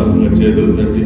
ఉత్సాహంగా చేతులు తట్టి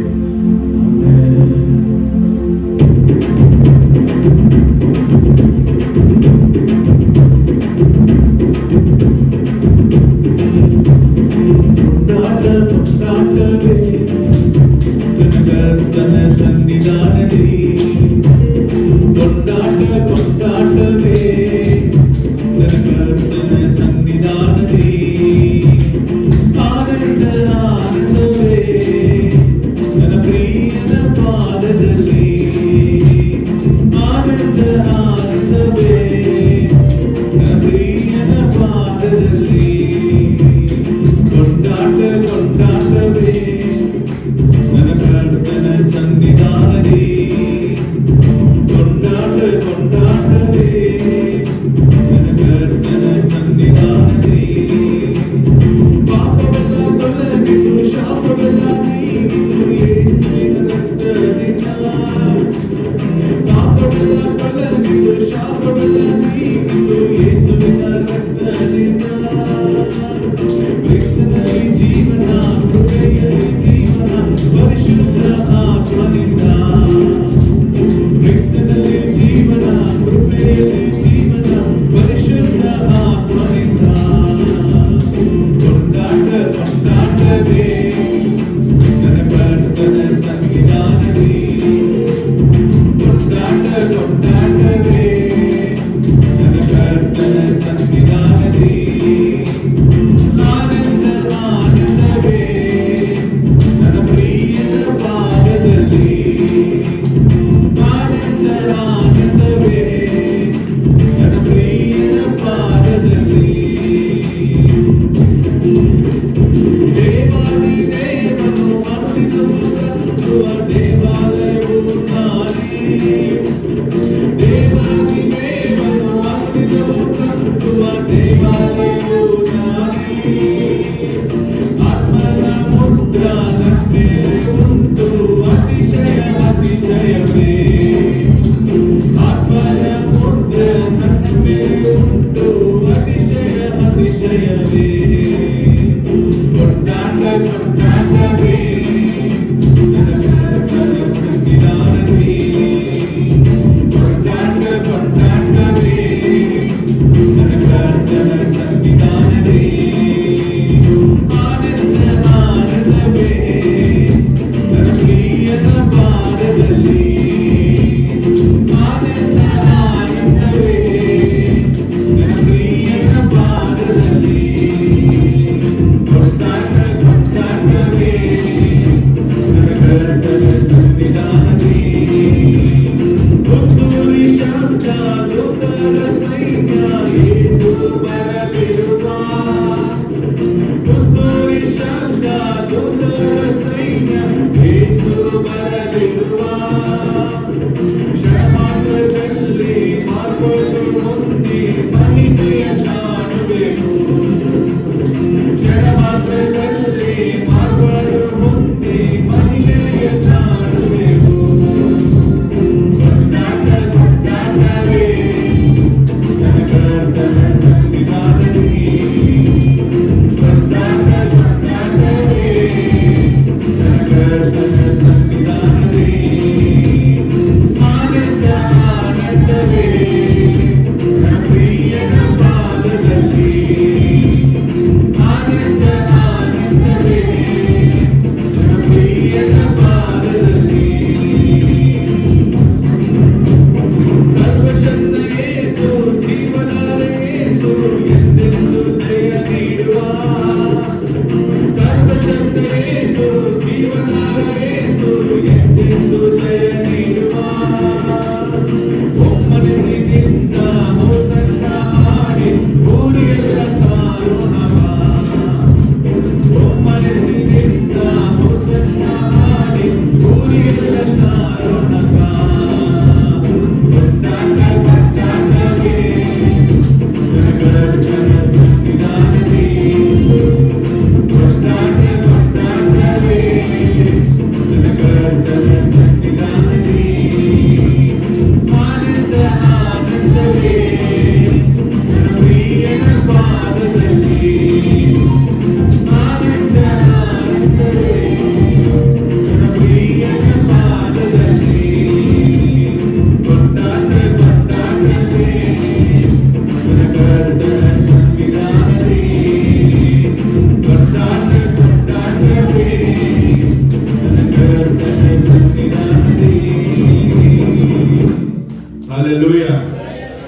హల్లెలూయా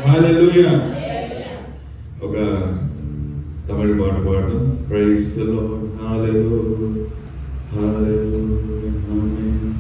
హల్లెలూయా. ఒక తమిళ పాట పాడు. Praise the lord. Hallelujah hallelujah amen.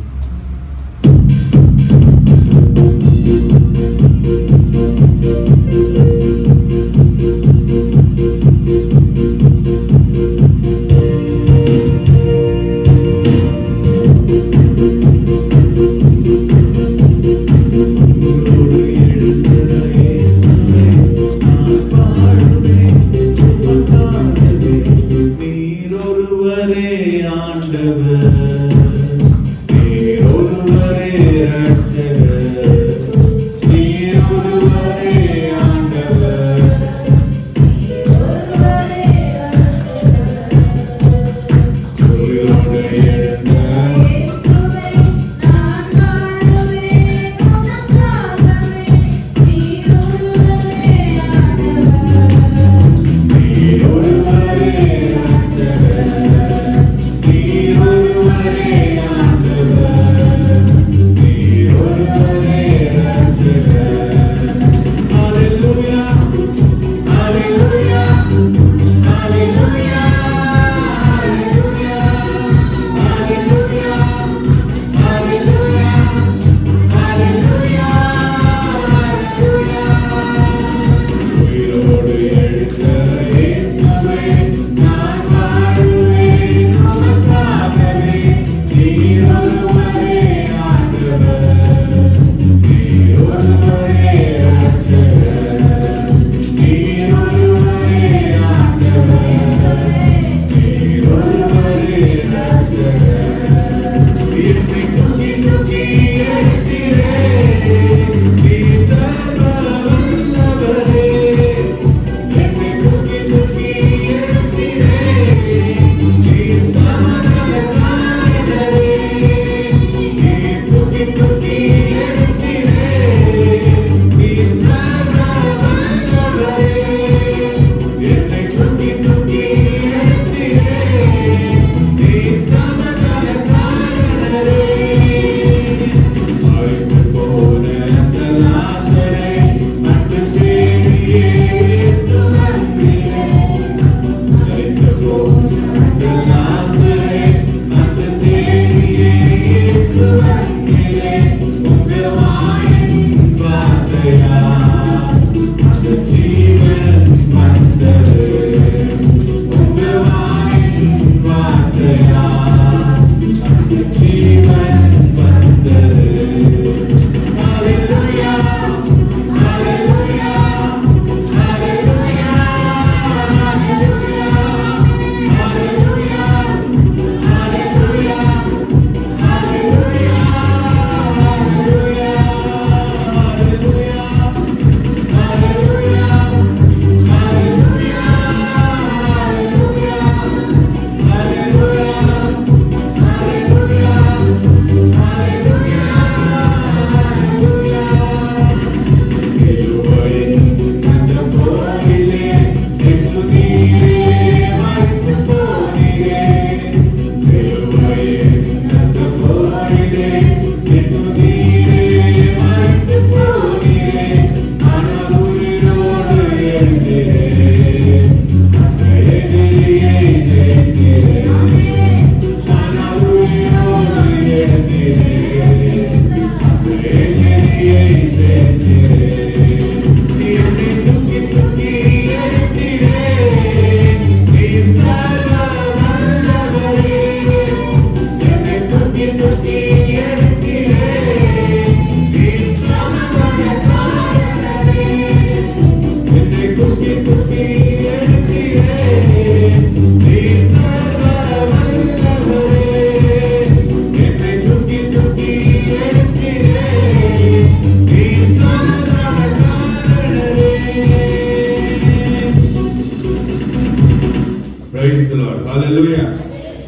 Hallelujah.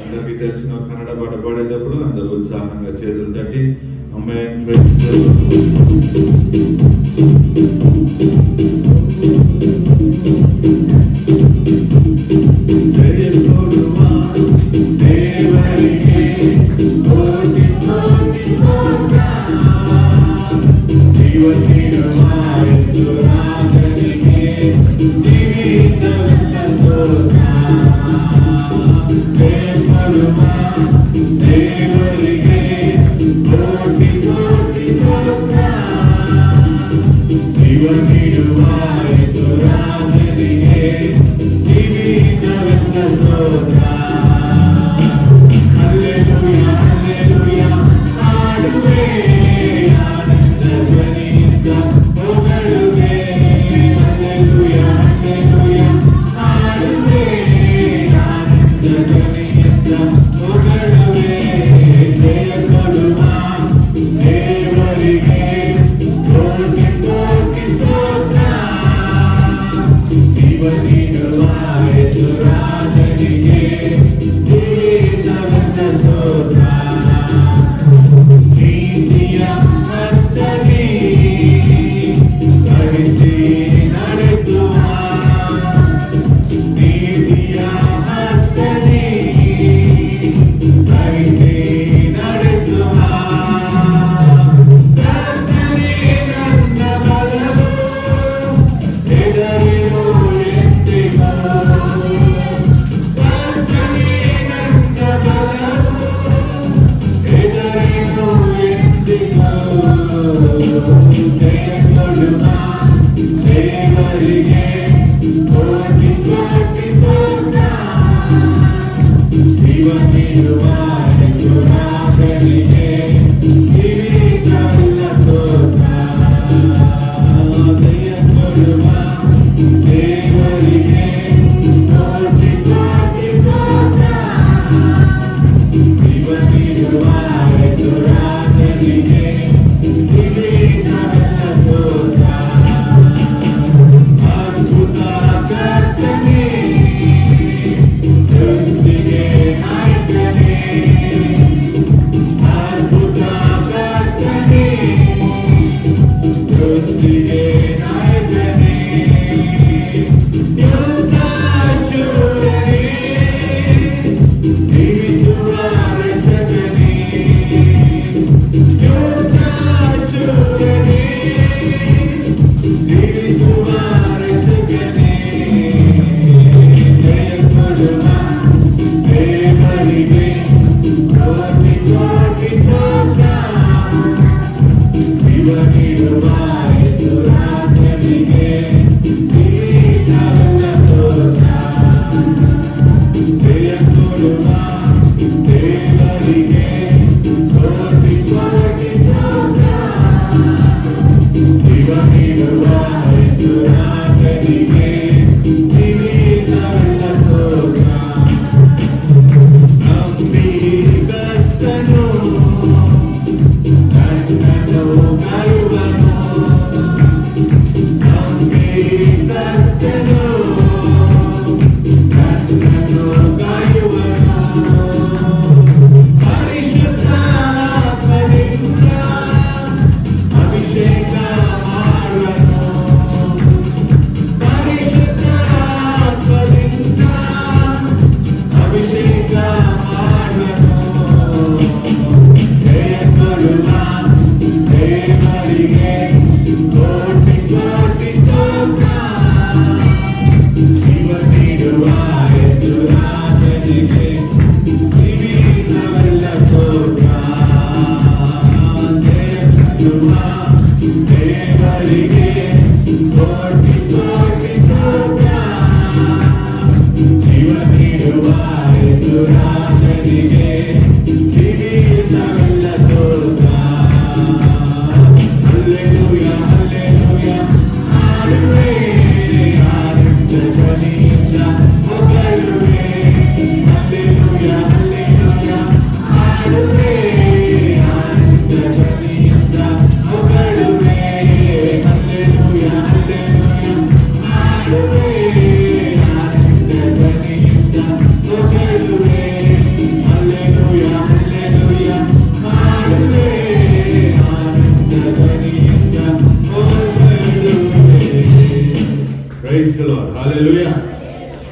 అందరికీ తెలిసిన కన్నడ పాట పాడేటప్పుడు అందరూ ఉత్సాహంగా చేతులు తట్టి ఆమేన్. జయ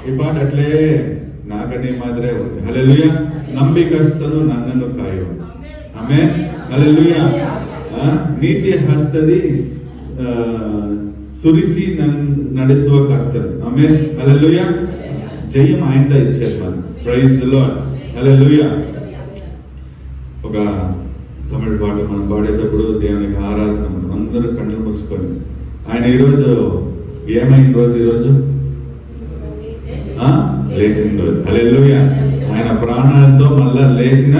ಈ ಪಾಠ ಅಟ್ಲೇ ನಾಗನೇ ಮಾದ್ರೆ ಹಲ್ಲೆಲೂಯಾ. ನಂಬಿಕಸ್ತನು ನನ್ನನ್ನು ಕಾಯುವನು. ಆಮೆನ್. ಹಲ್ಲೆಲೂಯಾ. ನೀತಿಯ ಹಸ್ತದಿ ಸುರಿಸಿ ನಡೆಸುವ ಕರ್ತನು. ಆಮೇಲೆ ಹಲ್ಲೆಲೂಯಾ. జయం ఆయనతో ఇచ్చారు మనం. Praise the lord. హల్లెలూయా. ఒక తమిళ పాట మనం పాడేటప్పుడు దేవునికి ఆరాధన మనం అందరూ కళ్ళు మూసుకొని ఆయన ఈరోజు ఏమైంది రోజు ఈరోజు లేచిన రోజు. హల్లెలూయా. ఆయన ప్రాణాలతో మళ్ళా లేచిన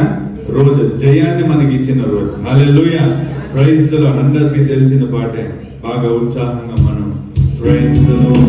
రోజు, జయాన్ని మనకి ఇచ్చిన రోజు. హల్లెలూయా. Praise the lord. అందరికీ తెలిసిన పాటే బాగా ఉత్సాహంగా మనం ప్రైజ్ ది లార్డ్.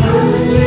Hallelujah.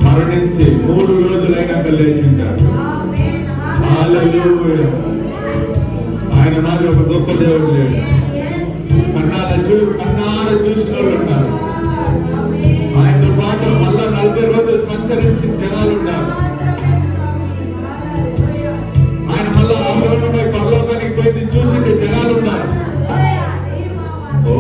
మరణించి 3 రోజులైనాక లేచింటాడు. హల్లెలూయా. ఆయన మరి ఒక గొప్ప దేవుడు లేడు. కన్నార చూసిన వాళ్ళు ఉన్నారు. ఆయనతో పాటు మళ్ళా 40 రోజులు సంచరించిన జనాలు ఉన్నారు. ఆయన మళ్ళా ఆరోగ్యమై పరలోకానికి పోయింది చూసిండే జనాలు ఉన్నారు. ఓ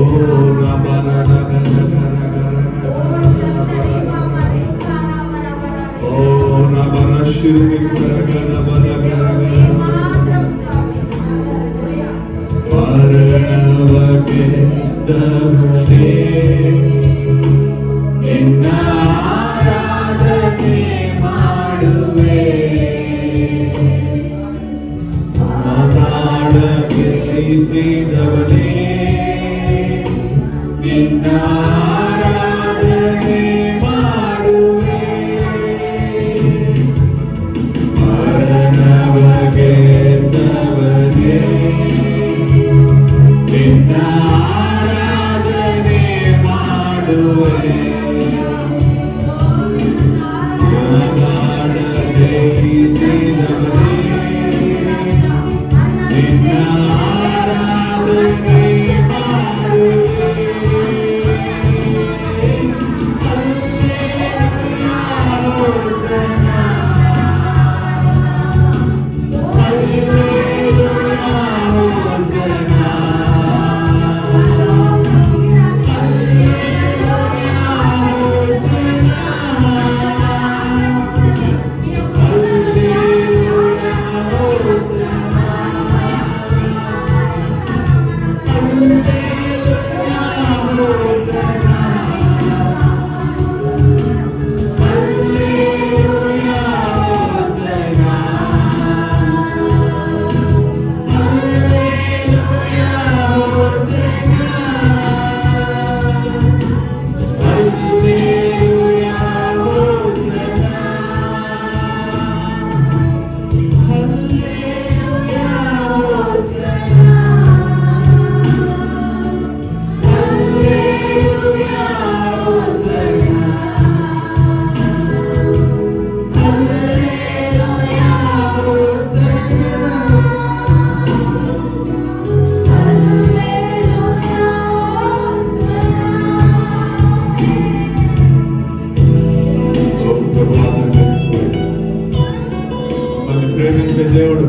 ప్రేమించే దేవుడు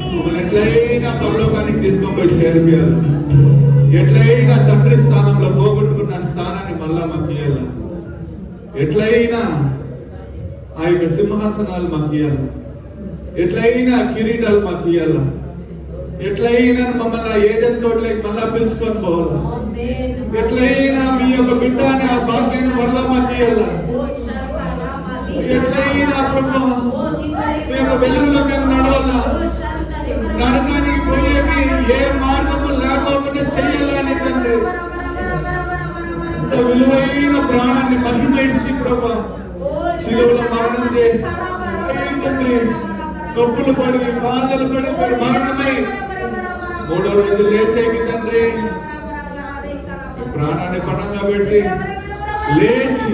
మమ్మల్ని ఎట్లయినా పరలోకానికి తీసుకొని పోయి చేర్పియాలి. ఎట్లయినా తండ్రి స్థానంలో పోగొట్టుకున్న స్థానాన్ని మళ్ళా మాకు ఇవ్వాలి. ఎట్లయినా ఆ యొక్క సింహాసనాలు మాకు ఇవ్వాలి. ఎట్లయినా కిరీటాలు మాకు ఇవ్వాలి. ఎట్లయినా మమ్మల్ని ఏదైనా తోటలోకి మళ్ళా పిలుచుకొని పోవాలి. ఎట్లయినా మీ యొక్క బిడ్డ అనే ఆ భాగ్యాన్ని మళ్ళా మాకు ఇవ్వాలి. ఎట్లయినా మీ యొక్క వెలుగులో మేము నడవాలా. నరకానికి పోయేవి ఏ మార్గము లేకోకుండా చేయాలని తండ్రి విలువైన ప్రాణాన్ని మహిమేసి ప్రభా శిలువలో మరణం తండ్రి నొప్పులు పడి బాధలు పడి మీరు మరణమై 3వ రోజు లేచేకి తండ్రి ప్రాణాన్ని పణంగా పెట్టి లేచి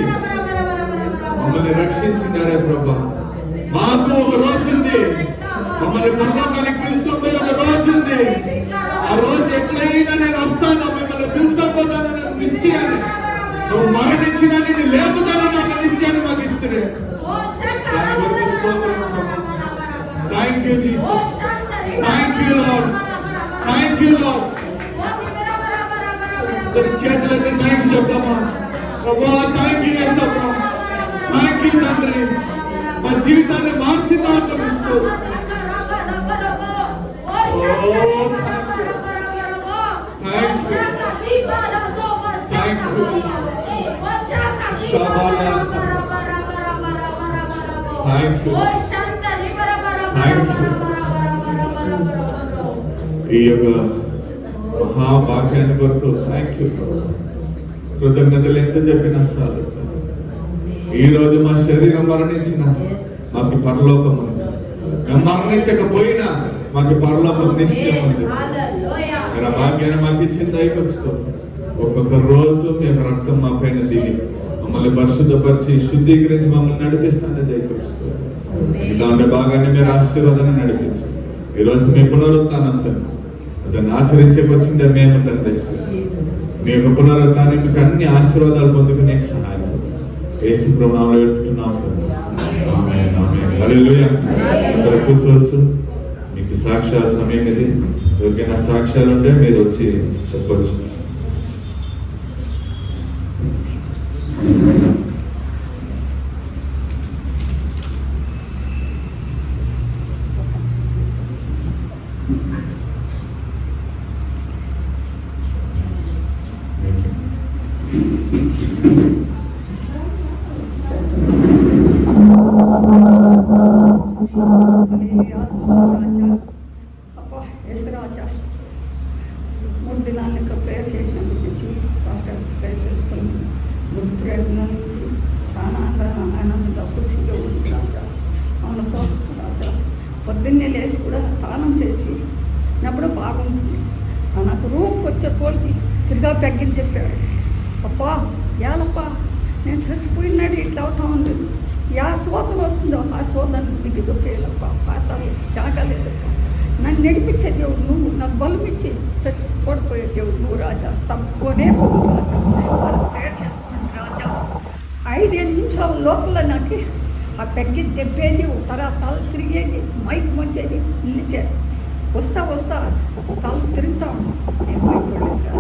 మమ్మల్ని రక్షించినారే ప్రభా. మాకు ఒక రోజు ఉంది, మమ్మల్ని పరలోకానికి పిలుచుకోపోయి ఒక రోజు ఉంది. ఆ రోజు ఎట్లయినా నేను వస్తాను, మిమ్మల్ని పిలుచుకోపోతానని నిశ్చయాన్ని, నువ్వు మరణించినా నేను లేపుతానని ఒక నిశ్చయాన్ని మాకు ఇస్తున్నాయి. Thank you Jesus, thank you lord, thank you lord. చేతులైతే థ్యాంక్స్ చెప్తామా ప్రభా. థ్యాంక్ యూ యేసప్పా, థ్యాంక్ యూ తండ్రి. మా జీవితాన్ని మార్చిదాసం ఇస్తూ ఈ యొక్క మహాభాగ్యాన్ని కొరకు థ్యాంక్ యూ. కృతజ్ఞతలు ఎంత చెప్పినా చాలు. ఈ రోజు మా శరీరం మరణించిన మాకు పరలోకం ఉంది, మేము మరణించకపోయినా మాకు పరలోకం నిశ్చయం ఉంది. మీరు భాగ్యాన్ని మాకు ఇచ్చిన దయకొస్తూ ఒక్కొక్క రోజు మీ యొక్క రక్తం మా పైన దిగి మమ్మల్ని పరిశుద్ధపరిచి శుద్ధీకరించి మమ్మల్ని నడిపిస్తాంటే దయచేస్తూ దాంట్లో భాగాన్ని మీరు ఆశీర్వాదాన్ని నడిపిస్తారు. ఈరోజు మీ పునరుత్థానంతో దాన్ని ఆచరించే వచ్చిందే మేము తండ్రి. మీ యొక్క పునరుత్థాన్ని మీకు అన్ని ఆశీర్వాదాలు పొందుకునే సహాయం యేసు ప్రభువునామములో వేడుకుంటున్నాము. ఆమేన్, ఆమేన్, హల్లెలూయా. అందరూ కూర్చోవచ్చు. మీకు సాక్ష్యాల సమయం ఇది. ఎవరికైనా సాక్ష్యాలు ఉంటే మీరు వచ్చి చెప్పవచ్చు. అబ్బా రాజా 3 దినాల లెక్క ప్రేయర్ చేసినప్పటి నుంచి పాస్టర్ ప్రేయర్ చేసుకుని ప్రేరణ నుంచి చాలా ఆనందంగా ఖుషిగా ఉంది రాజా. అవునుకో రాజా, పొద్దున్నే లేచి కూడా స్నానం చేసి అప్పుడు బాగుంటుంది. నాకు రూమ్కి వచ్చే కోడికి తిరిగా పెగ్గిని చెప్పాడు. అప్పా యాలప్పా నేను చచ్చిపోయినాడు ఇట్లా అవుతా ఉంది. యా శోధన వస్తుందో ఆ శోధన నీకు దొరికేలప్ప, సాతాలు జాగలేదప్ప. నన్ను నడిపించే దేవుడు నువ్వు, నాకు బలమిచ్చి చచ్చి తోడిపోయే దేవుడు నువ్వు రాజా. తప్పుకోనే పోవు రాజా. వాళ్ళు ప్రేయర్ చేసుకోండి రాజా. 5 నిమిషాల లోపల నాకు ఆ పెగ్గి తెప్పేది, తర్వాత తల తిరిగేది, మైక్ మంచేది, నిలిచేది. వస్తా తల తిరుగుతా ఉన్నాను. నేను భయపడలేదు రాజా.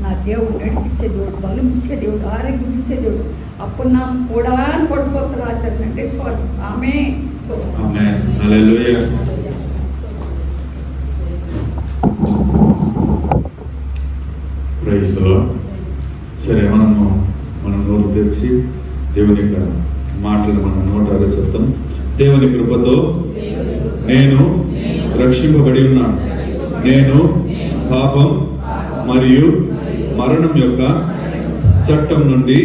నా దేవుడు నడిపించే దేవుడు, బలం ఇచ్చే దేవుడు, ఆరోగ్యం ఇచ్చే దేవుడు. అప్పుడు నా కూడా పొడిపోతు రాజాలు అంటే స్వామి. Amen, amen, hallelujah. Praise the lord. సరే, మనం నోరు తెరిచి దేవుని యొక్క మాటలు మన నోటారా చెప్తాం. దేవుని కృపతో నేను రక్షింపబడి ఉన్నాను. నేను పాపం మరియు మరణం యొక్క చట్టం నుండి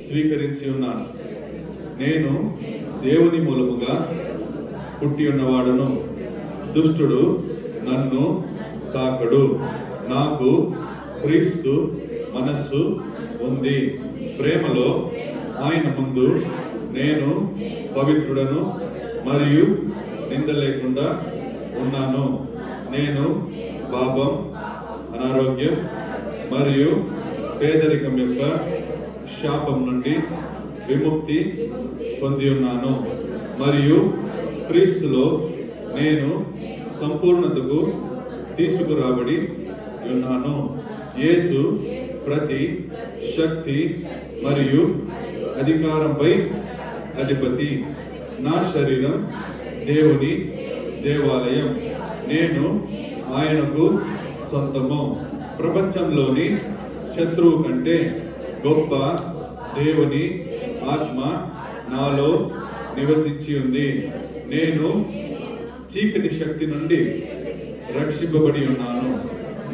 స్వీకరించి ఉన్నాను. నేను దేవుని మూలముగా పుట్టి ఉన్నవాడను. దుష్టుడు నన్ను తాకడు. నాకు క్రీస్తు మనస్సు ఉంది. ప్రేమలో ఆయన ముందు నేను పవిత్రుడను మరియు నింద లేకుండా ఉన్నాను. నేను పాపం, అనారోగ్యం మరియు పేదరికం యొక్క శాపం నుండి విముక్తి పొంది ఉన్నాను. మరియు క్రీస్తులో నేను సంపూర్ణతకు తీసుకురాబడి ఉన్నాను. యేసు ప్రతి శక్తి మరియు అధికారంపై అధిపతి. నా శరీరం దేవుని దేవాలయం. నేను ఆయనకు సొంతము. ప్రపంచంలోని శత్రువు కంటే గొప్ప దేవుని ఆత్మ నాలో నివసించి ఉంది. నేను చీకటి శక్తి నుండి రక్షింపబడి ఉన్నాను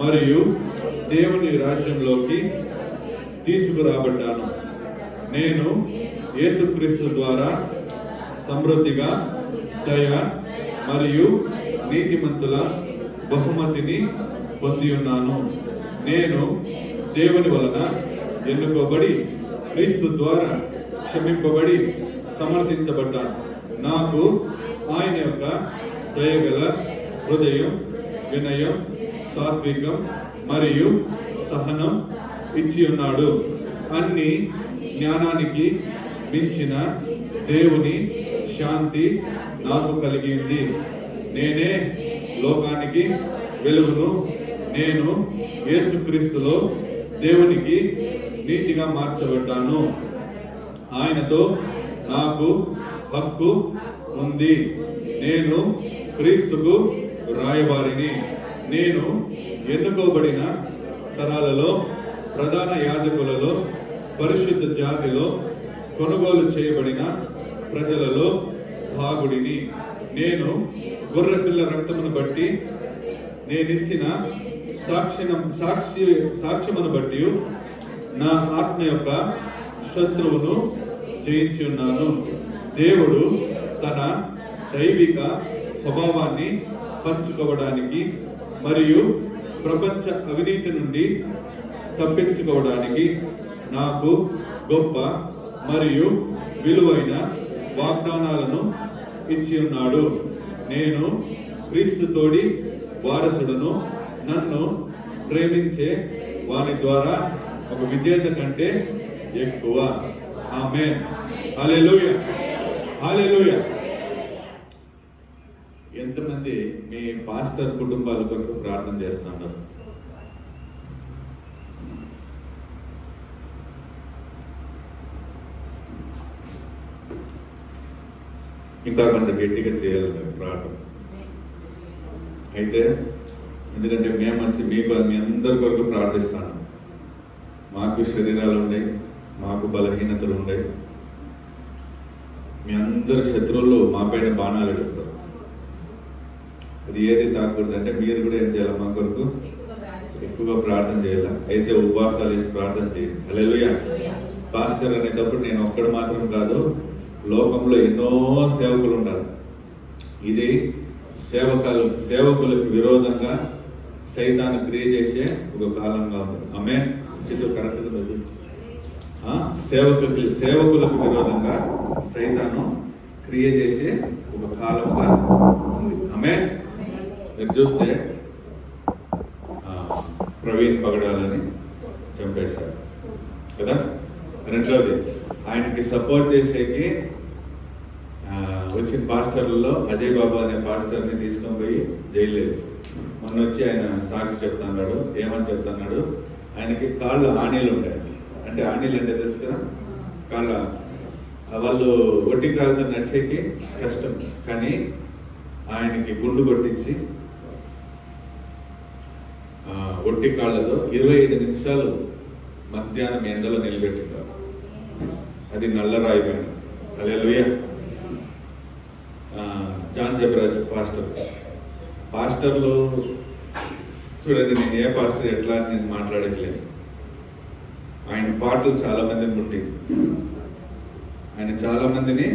మరియు దేవుని రాజ్యంలోకి తీసుకురాబడ్డాను. నేను యేసుక్రీస్తు ద్వారా సమృద్ధిగా దయ మరియు నీతిమంతుల బహుమతిని పొంది ఉన్నాను. నేను దేవుని వలన ఎన్నుకోబడి క్రీస్తు ద్వారా క్షమింపబడి సమర్థించబడ్డాను. నాకు ఆయన యొక్క దయగల హృదయం, వినయం, సాత్వికం మరియు సహనం ఇచ్చి ఉన్నాడు. అన్ని జ్ఞానానికి మించిన దేవుని శాంతి నాకు కలిగింది. నేనే లోకానికి వెలుగును. నేను యేసుక్రీస్తులో దేవునికి నీతిగా మార్చబడ్డాను. ఆయనతో నాకు హక్కు ఉంది. నేను క్రీస్తుకు రాయబారిని. నేను ఎన్నుకోబడిన తరాలలో, ప్రధాన యాజకులలో, పరిశుద్ధ జాతిలో, కొనుగోలు చేయబడిన ప్రజలలో భాగుడిని. నేను గొర్రెపిల్ల రక్తమును బట్టి నేనిచ్చిన సాక్ష్యమును బట్టి నా ఆత్మ యొక్క శత్రువును జయించి ఉన్నాను. దేవుడు తన దైవిక స్వభావాన్ని పంచుకోవడానికి మరియు ప్రపంచ అవినీతి నుండి తప్పించుకోవడానికి నాకు గొప్ప మరియు విలువైన వాగ్దానాలను ఇచ్చి ఉన్నాడు. నేను క్రీస్తు తోడి వారసుడును. నన్ను ప్రేమించే వాని ద్వారా ఒక విజేత కంటే ఎక్కువ. ఆమేన్. హల్లెలూయా, హల్లెలూయా. ఎంతమంది మీ పాస్టర్ కుటుంబాల కొరకు ప్రార్థన చేస్తున్నారు? ఇంకా కొంచెం గట్టిగా చేయాలి ప్రార్థన. అయితే ఎందుకంటే మేము మంచి మీకు మీ అందరి కొరకు ప్రార్థిస్తాను. మాకు శరీరాలు ఉన్నాయి, మాకు బలహీనతలు ఉన్నాయి. మీ అందరు శత్రువులు మా పైన బాణాలు ఎడుస్తారు. అది ఏది తాకూడదు అంటే మీరు కూడా ఏం చేయాలి? మా కొరకు ఎక్కువగా ప్రార్థన చేయాలి. అయితే ఉపవాసాలు వేసి ప్రార్థన చేయాలి. హల్లెలూయా. పాస్టర్ అనేటప్పుడు నేను ఒక్కడు మాత్రం కాదు, లోకంలో ఎన్నో సేవకులు ఉండాలి. ఇది సేవకులకు విరోధంగా సైతాను క్రియ చేసే ఒక కాలంగా ఉంది. ఆమె చెట్టు కరెక్ట్గా సేవకులకు విరోధంగా సైతాను క్రియ చేసే ఒక కాలంగా ఆమె. మీరు చూస్తే ప్రవీణ్ పగడాలని చంపేశారు కదా. రెండోది, ఆయనకి సపోర్ట్ చేసేకి వచ్చిన పాస్టర్లలో అజయ్ బాబు అనే పాస్టర్ని తీసుకొని పోయి జైలు వేసి మొన్న వచ్చి ఆయన సాక్షి చెప్తున్నాడు. ఏమని చెప్తున్నాడు? ఆయనకి కాళ్ళు ఆనీలు ఉంటాయి. అంటే ఆనీలు అంటే తెలుసు కదా, కాళ్ళ వాళ్ళు ఒట్టి కాళ్ళతో నడిచేకి కష్టం. కానీ ఆయనకి గుండు కొట్టించి ఒట్టి కాళ్ళతో 25 నిమిషాలు మధ్యాహ్నం ఎండలో నిలబెట్టినారు. అది నల్లరాయి పైన. హల్లెలూయా. జాన్ జబరాజ్ పాస్టర్లు చూడండి, నేను ఏ పాస్టర్ ఎట్లా అని నేను మాట్లాడట్లేదు. ఆయన పాటలు చాలా మందిని ముట్టి ఆయన చాలా మందిని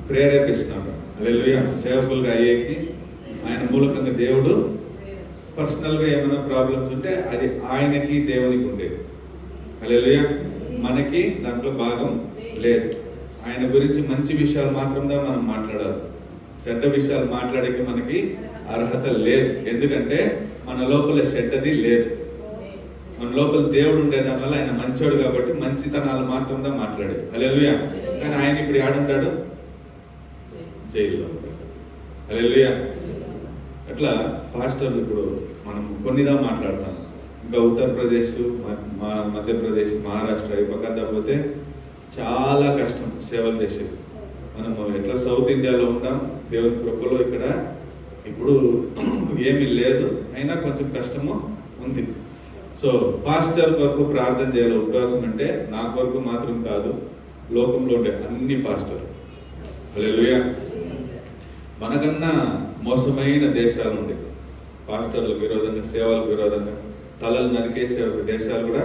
ప్రేరేపిస్తున్నాడు. హల్లెలూయా. సేవకులుగా అయ్యేకి ఆయన మూలకంగా దేవుడు పర్సనల్గా ఏమైనా ప్రాబ్లమ్స్ ఉంటే అది ఆయనకి దేవునికి ఉండేది. హల్లెలూయా. మనకి దాంట్లో భాగం లేదు. ఆయన గురించి మంచి విషయాలు మాత్రంగా మనం మాట్లాడాలి. చెడ్డ విషయాలు మాట్లాడేకి మనకి అర్హత లేదు. ఎందుకంటే మన లోపల చెడ్డది లేదు. మన లోపల దేవుడు ఉండే దానివల్ల ఆయన మంచోడు కాబట్టి మంచితనాలు మాత్రంగా మాట్లాడేది. హల్లెలూయా. కానీ ఆయన ఇప్పుడు ఆడుంటాడు జైల్లో. హల్లెలూయా. అట్లా పాస్టర్లు ఇప్పుడు మనం కొన్నిదా మాట్లాడతాం. ఇంకా ఉత్తరప్రదేశ్, మధ్యప్రదేశ్, మహారాష్ట్ర ఈ పక్కన పోతే చాలా కష్టం సేవలు చేసేది. మనము ఎట్లా సౌత్ ఇండియాలో ఉంటాం, దేవుని కృపలో ఇక్కడ ఇప్పుడు ఏమీ లేదు, అయినా కొంచెం కష్టము ఉంది. సో పాస్టర్ కొరకు ప్రార్థన చేయాలి. ఉపవాసం అంటే నా కొరకు మాత్రం కాదు, లోకంలో ఉండే అన్ని పాస్టర్లు. హల్లెలూయా. మనకన్నా మోసమైన దేశాలు ఉండే పాస్టర్లకు విరోధంగా, సేవలకు విరోధంగా తలలు నరికేసే ఒక దేశాలు కూడా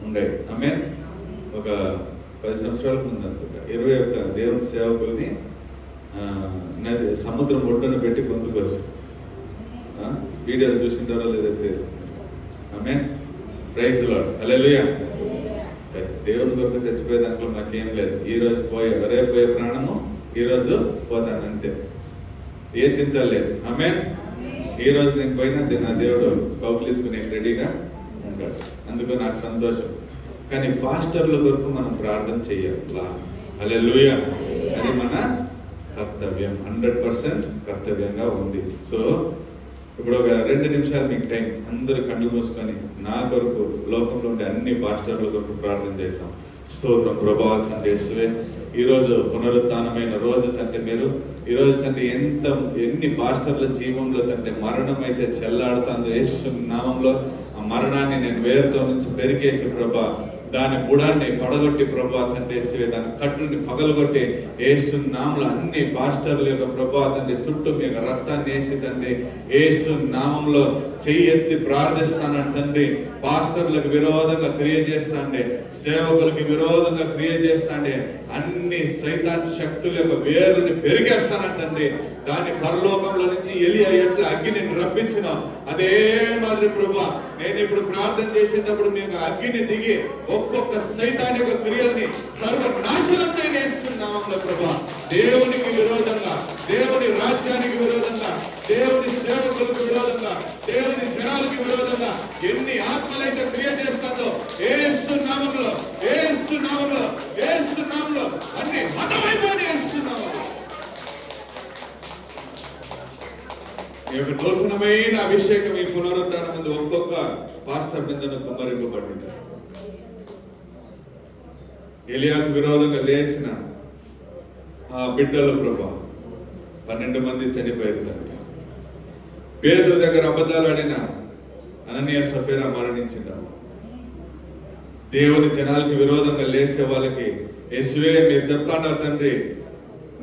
ఉండేవి. ఆమె ఒక 10 సంవత్సరాల ముందు అనుకుంటా 21 దేవుని సేవకుల్ని సముద్రం ఒడ్డున పెట్టి గొంతుకొచ్చు. వీడియోలు చూసింటారో లేదైతే. ఆమె ప్రైజ్ లార్డ్. హల్లెలూయా. సరే, దేవుని కొరకు చచ్చిపోయే దాంట్లో మాకేం లేదు. ఈ రోజు రేపు పోయే ప్రాణము ఈ రోజు పోతాను అంతే, ఏ చింత లేదు. ఆమె ఈ రోజు నేను పోయినా నా దేవుడు కౌగిలించుకునే రెడీగా ఉంటాడు. అందుకు నాకు సంతోషం. కానీ పాస్టర్ల కొరకు మనం ప్రార్థన చేయాలి. హల్లెలూయా. అది మన కర్తవ్యం, 100% కర్తవ్యంగా ఉంది. సో ఇప్పుడు ఒక 2 నిమిషాలు మీకు టైం, అందరూ కళ్ళు మూసుకొని నా కొరకు, లోకంలో ఉండే అన్ని పాస్టర్ల కొరకు ప్రార్థన చేస్తాం. స్తోత్రం ప్రభావం చేస్తే ఈరోజు పునరుత్థానమైన రోజు తండ్రి, మీరు ఈరోజు తండ్రి ఎన్ని పాస్టర్ల జీవంలో తండ్రి మరణం అయితే చెల్లాడుతుందో, యేసు నామంలో ఆ మరణాన్ని నేను వేరుతో నుంచి పెరిగేసి ప్రభా, దాని బుడాన్ని పడగొట్టి ప్రభా తండ్రి, దాని కట్టుని పగలగొట్టి యేసు నామంలో అన్ని పాస్టర్ల యొక్క ప్రభా తండ్రి చుట్టూ మీ యొక్క రక్తాన్ని వేసి తండ్రి యేసు నామంలో చెయ్యి ఎత్తి ప్రార్థిస్తానండి తండ్రి. పాస్టర్లకు విరోధంగా క్రియ చేస్తాండి, సేవకులకి విరోధంగా క్రియ చేస్తాండి, అన్ని సైతాన్ శక్తుల యొక్క వేరుని పెరిగేస్తానంటండి. దాని పరలోకంలో నుంచి ఎలియా ఎట్లా అగ్నిని రప్పించిన అదే మాదిరి ప్రభా, నేను ఇప్పుడు ప్రార్థన చేసేటప్పుడు మీకు అగ్ని దిగి ఒక్కొక్క సైతానిక క్రియల్ని సర్వనాశనం చేస్తున్నామంలో ప్రభా. దేవునికి విరోధంగా, దేవుని రాజ్యానికి విరోధంగా, దేవుని సేవకులకు విరోధంగా, దేవుని జనాలకి విరోధంగా ఎన్ని ఆత్మలైతే క్రియ చేస్తాదో యేసు నామములో, యేసు నామములో, యేసు నామములో అన్ని హతమైపోయి యేస్తున్నాము. ఈ యొక్క నూతనమైన అభిషేకం ఈ పునరుద్ధానం ముందు ఒక్కొక్క పాస్టర్ బిందెను కుమ్మరింపబడింది. ఎలియాకు విరోధంగా లేచిన ఆ బిడ్డల ప్రభా 12 మంది చనిపోయారు. పేదల దగ్గర అబద్ధాలు ఆడిన అననీయ సఫీరా మరణించిందాము. దేవుని జనాలకి విరోధంగా లేచే వాళ్ళకి యేసువే మీరు చెప్తాన్నారు తండ్రి,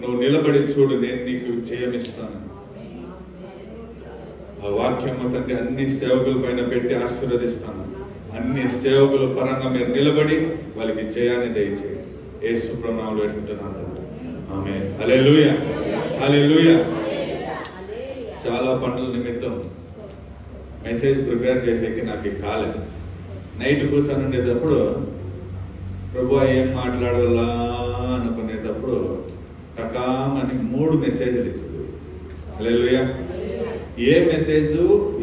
నువ్వు నిలబడి చూడు, నేను నీకు జయమిస్తాను. ఆ వాక్యం తండ్రి అన్ని సేవకుల పైన పెట్టి ఆశీర్వదిస్తాను. అన్ని సేవకుల పరంగా మీరు నిలబడి వాళ్ళకి జయాన్ని దయచేయండి. యేసు నామములో వేడుకుంటున్నాను తండ్రి. ఆమేన్. హల్లెలూయా, హల్లెలూయా. చాలా పనుల నిమిత్తం మెసేజ్ ప్రిపేర్ చేసేకి నాకు కాలేదు. నైట్ కూర్చొని ఉండేటప్పుడు ప్రభు ఏం మాట్లాడాలా అనుకునేటప్పుడు టకామని 3 మెసేజ్లు ఇచ్చింది. హల్లెలూయా. ఏ మెసేజ్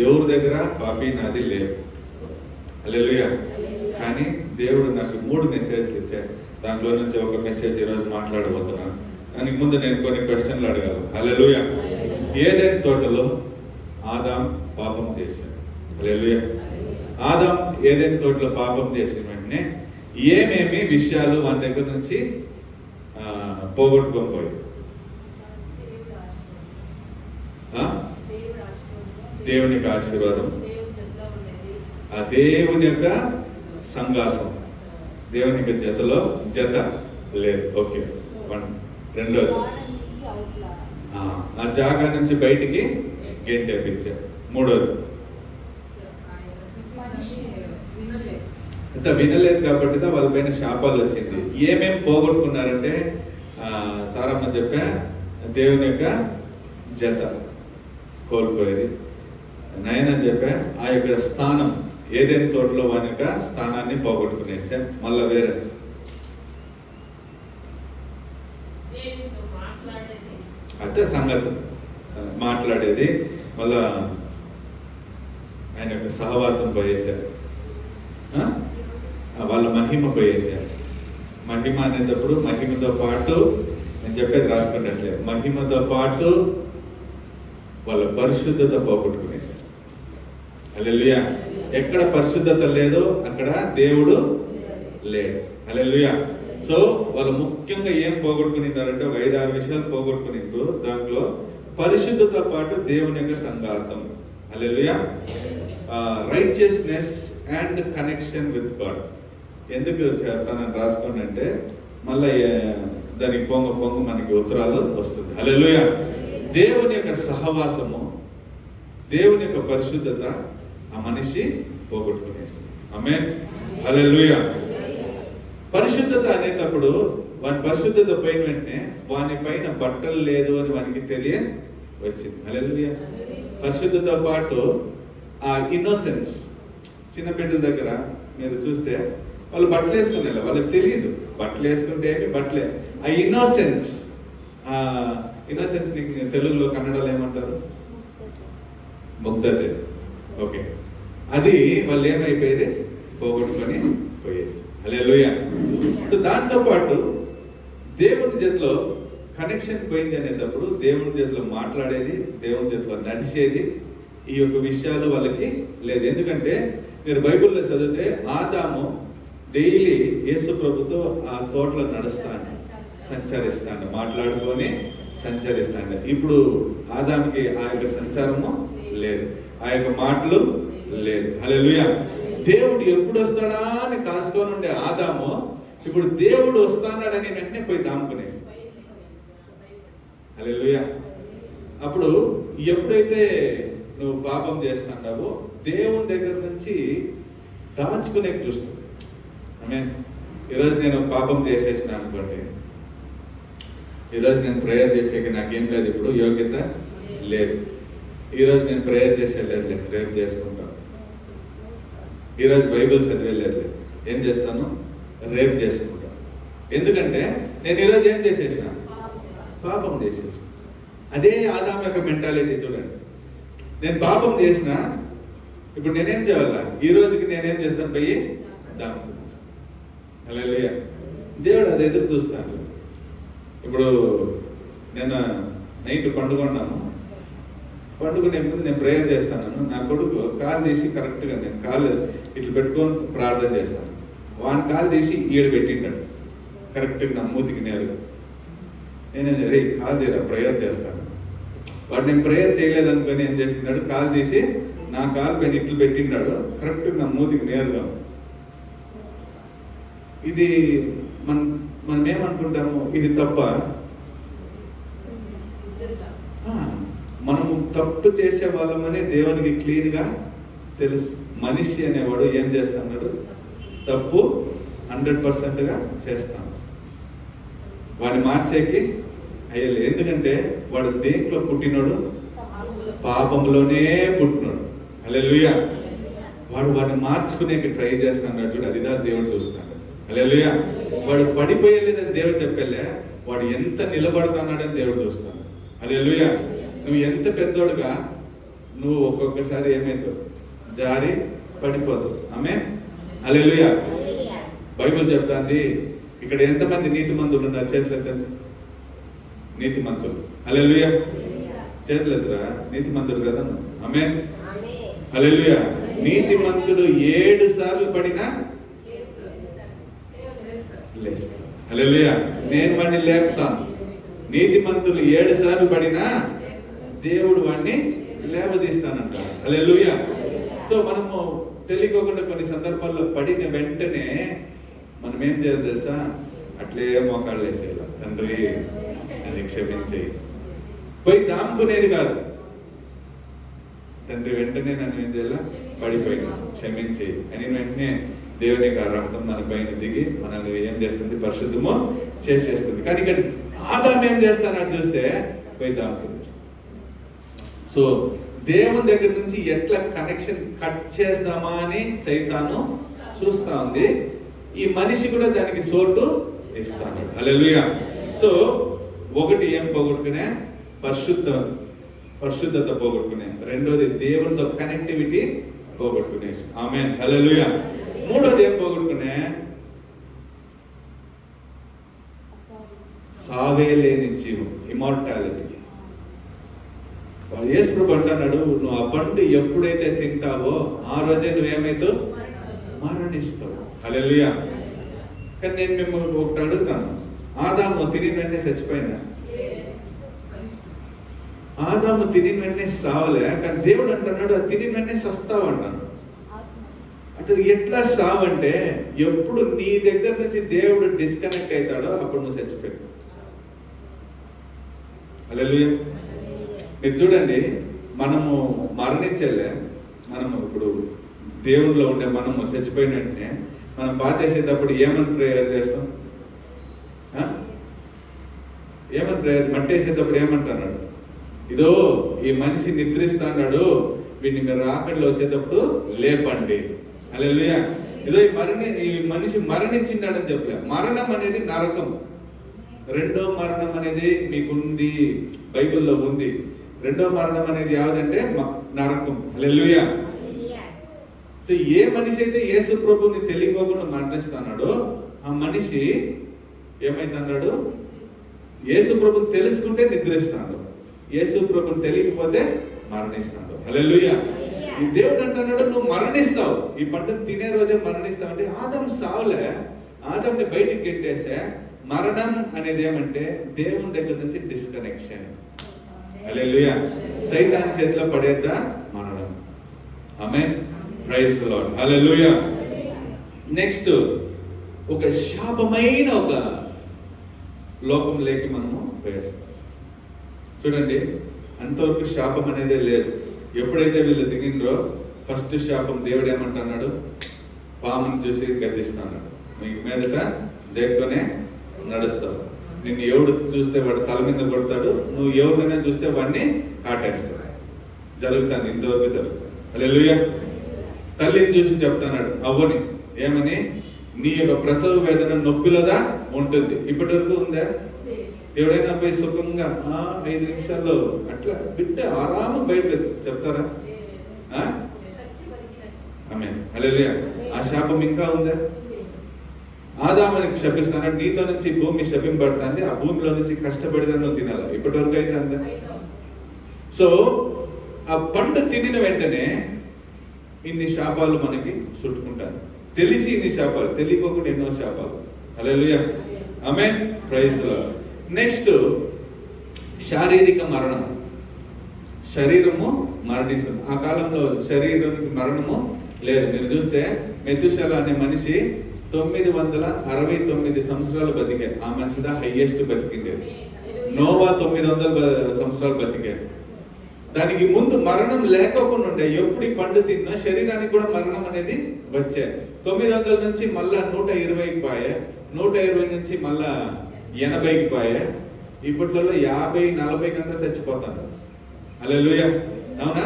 ఎవరి దగ్గర కాపీ నాది లేదు. హల్లెలూయా. కానీ దేవుడు నాకు 3 మెసేజ్లు ఇచ్చాడు. దాంట్లో నుంచి ఒక మెసేజ్ ఈరోజు మాట్లాడబోతున్నాను. దానికి ముందు నేను కొన్ని క్వశ్చన్లు అడగాలి. హల్లెలూయా. ఏదైనా తోటలో ఆదాం పాపం చేశాడు. హల్లెలూయా. ఆదాం ఏదైనా తోటలో పాపం చేసిన వెంటనే ఏమేమి విషయాలు మన దగ్గర నుంచి పోగొట్టుకొని పోయి? దేవుని యొక్క ఆశీర్వాదం, ఆ దేవుని యొక్క సంఘాసం, దేవుని యొక్క జతలో జత లేదు. ఓకే, 1. రెండోది ఆ జాగా నుంచి బయటికి గెంటేపించారు. మూడోది అంత వినలేదు కాబట్టి వాళ్ళ పైన శాపాలు వచ్చింది. ఏమేమి పోగొట్టుకున్నారంటే సారమ్మ చెప్పా, దేవుని యొక్క జత కోల్పోయేది. నాయన చెప్పా, ఆ యొక్క స్థానం ఏదైనా తోటలో వాని యొక్క స్థానాన్ని పోగొట్టుకునేసా. మళ్ళా వేరే అంటే సంగతి మాట్లాడేది, మళ్ళా ఆయన యొక్క సహవాసం పోయేశారు. వాళ్ళ మహిమ పోయేశారు. మహిమ అనేటప్పుడు మహిమతో పాటు నేను చెప్పేది రాసుకున్నట్లే, మహిమతో పాటు వాళ్ళ పరిశుద్ధత పోగొట్టుకునేశారు. హల్లెలూయా. ఎక్కడ పరిశుద్ధత లేదో అక్కడ దేవుడు లేడు. హల్లెలూయా. సో వాళ్ళు ముఖ్యంగా ఏం పోగొట్టుకునిన్నారంటే ఒక 5-6 విషయాలు పోగొట్టుకునిండ్రు. దాంట్లో పరిశుద్ధతో పాటు దేవుని యొక్క సంఘాతం. Hallelujah. Righteousness and connection with God. ఎందుకు చెప్తానని రాసుకోండి అంటే మళ్ళీ దానికి పొంగ మనకి ఉత్తరాలు వస్తుంది. హల్లెలూయా. దేవుని యొక్క సహవాసము, దేవుని యొక్క పరిశుద్ధత ఆ మనిషి పోగొట్టుకునేస్తుంది. ఆమేన్. హల్లెలూయా. పరిశుద్ధత అనేటప్పుడు వాని పరిశుద్ధత పోయిన వెంటనే వాని పైన బట్టలు లేదు అని వానికి తెలియ వచ్చింది. హల్లెలూయా. పరిశుద్ధతో పాటు ఆ ఇన్నోసెన్స్. చిన్న బిడ్డల దగ్గర మీరు చూస్తే వాళ్ళు బట్టలు వేసుకుని వెళ్ళారు, వాళ్ళకి తెలియదు బట్టలు వేసుకుంటే ఏమి బట్టలే. ఆ ఇన్నోసెన్స్ నీకు తెలుగులో కన్నడలో ఏమంటారు? ముగ్ధతే. ఓకే, అది వాళ్ళు ఏమైపోయేది పోగొట్టుకొని పోయేసి. హల్లెలూయా. సో దాంతో పాటు దేవుని చేతిలో కనెక్షన్ పోయింది అనేటప్పుడు దేవుని చేతిలో మాట్లాడేది, దేవుని చేతిలో నడిచేది, ఈ యొక్క విషయాలు వాళ్ళకి లేదు. ఎందుకంటే మీరు బైబిల్లో చదివితే ఆదాము డైలీ యేసు ప్రభుతో ఆ తోటలో నడుస్తాడు, సంచరిస్తాడు, మాట్లాడుకొని సంచరిస్తాడు. ఇప్పుడు ఆదాముకి ఆ యొక్క సంచారము లేదు, ఆ యొక్క మాటలు లేదు. హల్లెలూయా. దేవుడు ఎప్పుడు వస్తాడా అని కాసుకొని ఉండే ఆదాము ఇప్పుడు దేవుడు వస్తాడని వెంటనే పోయి దాముకునేసి. హల్లెలూయా. అప్పుడు ఎప్పుడైతే నువ్వు పాపం చేస్తున్నావో దేవుని దగ్గర నుంచి దాచుకునే చూస్తావు. ఆమేన్. ఈరోజు నేను పాపం చేసేసిన అనుకోండి, ఈరోజు నేను ప్రేయర్ చేసేకి నాకేం లేదు, ఇప్పుడు యోగ్యత లేదు. ఈరోజు నేను ప్రేయర్ చేసేలేదు, రేపు చేసుకుంటాను. ఈరోజు బైబిల్ చదివేలేదు, ఏం చేస్తాను? రేప్ చేసుకుంటాను. ఎందుకంటే నేను ఈరోజు ఏం చేసేసిన? పాపం చేసేసిన. అదే ఆదాము యొక్క మెంటాలిటీ చూడండి. నేను పాపం చేసిన, ఇప్పుడు నేనేం చేయాలా? ఈ రోజుకి నేనేం చేస్తాను? పోయి దాము. హల్లెలూయా. దేవుడు అది ఎదురు చూస్తాను. ఇప్పుడు నేను నైట్ పండుకున్నాను. పండుకునే ముందు నేను ప్రేయర్ చేస్తాను. నా కొడుకు కాలు తీసి కరెక్ట్గా, నేను కాలు ఇట్లా పెట్టుకొని ప్రార్థన చేస్తాను. వాని కాలు తీసి ఈడు పెట్టిండాడు కరెక్ట్గా నా మూతికి నేరుగా. నేనేం రే కాలు తీరా ప్రేయర్ చేస్తాను. వాడు నేను ప్రేయర్ చేయలేదనుకొని ఏం చేసినాడు? కాలు తీసి నా కాలు పైన ఇట్లు పెట్టినాడు కరెక్ట్గా నా మూతికి నేరుగా. ఇది మనం ఏమనుకుంటాము? ఇది తప్ప. మనము తప్పు చేసే వాళ్ళమని దేవునికి క్లీన్గా తెలుసు. మనిషి అనేవాడు ఏం చేస్తున్నాడు? తప్పు 100%గా చేస్తాడు. వాడిని మార్చేకి అయ్యలే. ఎందుకంటే వాడు దేంట్లో పుట్టినాడు? పాపంలోనే పుట్టినాడు. హల్లెలూయా. వాడిని మార్చుకునేకి ట్రై చేస్తున్నాడు చూడు, అదిదా దేవుడు చూస్తాడు. హల్లెలూయా. వాడు పడిపోయలేదని దేవుడు చెప్పలే, వాడు ఎంత నిలబడుతున్నాడని దేవుడు చూస్తాడు. హల్లెలూయా. నువ్వు ఎంత పెద్దోడుగా నువ్వు ఒక్కొక్కసారి ఏమవుతావు? జారి పడిపోతావు. ఆమేన్. హల్లెలూయా. బైబిల్ చెప్తాంది, ఇక్కడ ఎంతమంది నీతిమంతులు ఉన్నారు? చేతులు ఎత్తండి. నీతిమంతులు. హల్లెలూయా. చేతులు ఎత్తురా. నీతిమంతుడు కదా. ఆమేన్. హల్లెలూయా. నీతిమంతుడు 7 సార్లు పడినా లేస్తాడు. హల్లెలూయా. నేను వాడిని లేపుతాను. నీతిమంతులు 7 సార్లు పడినా దేవుడు వాడిని లేవదీస్తానంట. హల్లెలూయా. సో మనము తెలియకోకుండా కొన్ని సందర్భాల్లో పడిన వెంటనే మనం ఏం చేయాలి తెలుసా? అట్లే మోకాళ్ళు వేసేయాలి. తండ్రి నన్ను క్షమించేయి. పోయి దాముకునేది కాదు. తండ్రి వెంటనే నన్ను ఏం చేయాల? పడిపోయినా క్షమించేయి అని వెంటనే దేవుని యొక్క రక్తం మన పైన దిగి మనల్ని ఏం చేస్తుంది? పరిశుద్ధము చేసేస్తుంది. కానీ ఇక్కడ ఆదాము ఏం చేస్తానని చూస్తే పోయి దాముకుని. సో దేవుని దగ్గర నుంచి ఎట్లా కనెక్షన్ కట్ చేద్దామా అని సైతాను చూస్తా ఉంది. ఈ మనిషి కూడా దానికి సోటు ఇస్తాడు. హల్లెలూయా. సో ఒకటి ఏం పోగొట్టుకునే? పరిశుద్ధత పోగొట్టుకునే. రెండోది దేవునితో కనెక్టివిటీ పోగొట్టుకునే. ఆమేన్. హల్లెలూయా. మూడోది ఏం పోగొట్టుకునే? సావే లేని జీవం, ఇమార్టాలిటీ. యేసు ప్రభు అంటున్నాడు, నువ్వు ఆ పండు ఎప్పుడైతే తింటావో ఆ రోజే నువ్వేమైతావు? మరణిస్తావు. హల్లెలూయా. కానీ నేను మిమ్మల్ని ఒకటి అడుగుతాను, ఆదాము తిని వెంటనే చచ్చిపోయినా? ఆదాము తిని వెంటనే సావలే. కానీ దేవుడు అంటున్నాడు అది తిని వెంటనే సస్తావు అంటాను. అంటే ఎట్లా సావంటే, ఎప్పుడు నీ దగ్గర నుంచి దేవుడు డిస్కనెక్ట్ అవుతాడో అప్పుడు నువ్వు చచ్చిపోయావు. హల్లెలూయా. మీరు చూడండి, మనము మరణించలే. మనము ఇప్పుడు దేవునిలో ఉండే మనము చచ్చిపోయిన వెంటనే మనం పాతేసేటప్పుడు ఏమని ప్రేయర్ చేస్తాం? ఏమని ప్రేయర్? మట్టేసేటప్పుడు ఏమంటున్నాడు? ఇదో ఈ మనిషి నిద్రిస్తున్నాడు, వీడిని మీరు రాకడలో వచ్చేటప్పుడు లేపండి. హల్లెలూయా. ఇదో ఈ మనిషి మరణించిండాడని చెప్పలే. మరణం అనేది నరకం. రెండో మరణం అనేది మీకుంది, బైబిల్లో ఉంది. రెండో మరణం అనేది ఏదంటే నరకం. హల్లెలూయా. సో ఏ మనిషి అయితే యేసు ప్రభువుని తెలియకోకుండా మరణిస్తున్నాడో ఆ మనిషి ఏమైతున్నాడు? యేసు ప్రభుని తెలుసుకుంటే నిద్రిస్తాడు, యేసు ప్రభుని తెలియకపోతే మరణిస్తాడు. హల్లెలూయా. ఈ దేవుడు అంటున్నాడు నువ్వు మరణిస్తావు, ఈ పంటను తినే రోజే మరణిస్తావు. అంటే ఆదాము సావులే, ఆదాముని బయటికి గెట్టేసే. మరణం అనేది ఏమంటే దేవుని దగ్గర నుంచి డిస్కనెక్షన్. హల్లెలూయా. సైతాన్ చేతిలో పడేద్దా మరణం. Amen. Praise the lord. Hallelujah. Next, ఒక శాపమైన ఒక లోకంలోకి మనము వేస్తాం. చూడండి, అంతవరకు శాపం అనేది లేదు. ఎప్పుడైతే వీళ్ళు దిగిండ్రో ఫస్ట్ శాపం దేవుడు ఏమంటున్నాడు? పాముని చూసి గద్దిస్తున్నాడు, మీకు మీదట దేక్కునే నడుస్తావు. నిన్ను ఎవడు చూస్తే వాడు తల మీద కొడతాడు, నువ్వు ఎవరినైనా చూస్తే వాడిని కాటేస్తావు. జరుగుతుంది, ఇంతవరకు జరుగుతుంది. హల్లెలూయా. తల్లిని చూసి చెప్తున్నాడు అవ్వని, ఏమని? నీ యొక్క ప్రసవ వేదన నొప్పిలోదా ఉంటుంది. ఇప్పటి వరకు ఉందా? ఎవడైనా పోయి సుఖంగా 5 నిమిషాల్లో అట్లా బిడ్డ ఆరాము బయటకు చెప్తారా? ఆమేన్, హల్లెలూయా. ఆ శాపం ఇంకా ఉందా? ఆదాముని శపిస్తాను, నీతో నుంచి భూమి శపింపబడుతుంది, ఆ భూమిలో నుంచి కష్టపడితే నువ్వు తినాలి. ఇప్పటి వరకు అయితే అందా? సో ఆ పండు తినిన వెంటనే ఇన్ని శాపాలు మనకి చుట్టుకుంటారు. తెలిసి ఇన్ని శాపాలు, తెలియకోకుండా ఎన్నో శాపాలు. హల్లెలూయా, amen, praise the lord. Next శారీరక మరణం. శరీరము మరణిస్తుంది. ఆ కాలంలో శరీరానికి మరణము లేదు. మీరు చూస్తే మెతుషెల అనే మనిషి 969 సంవత్సరాలు బతికారు. ఆ మనిషిదా హైయెస్ట్ బతికింది. నోవా 900 సంవత్సరాలు బతికారు. దానికి ముందు మరణం లేకోకుండా ఉండే. ఎప్పుడు ఈ పండు తిన్నా శరీరానికి కూడా మరణం అనేది వచ్చే. 900 నుంచి మళ్ళా 120కి పోయే, 120 నుంచి మళ్ళా 80కి పోయే. ఇప్పట్లో 50-40 కంతా చచ్చిపోతాను. హల్లెలూయా, అవునా?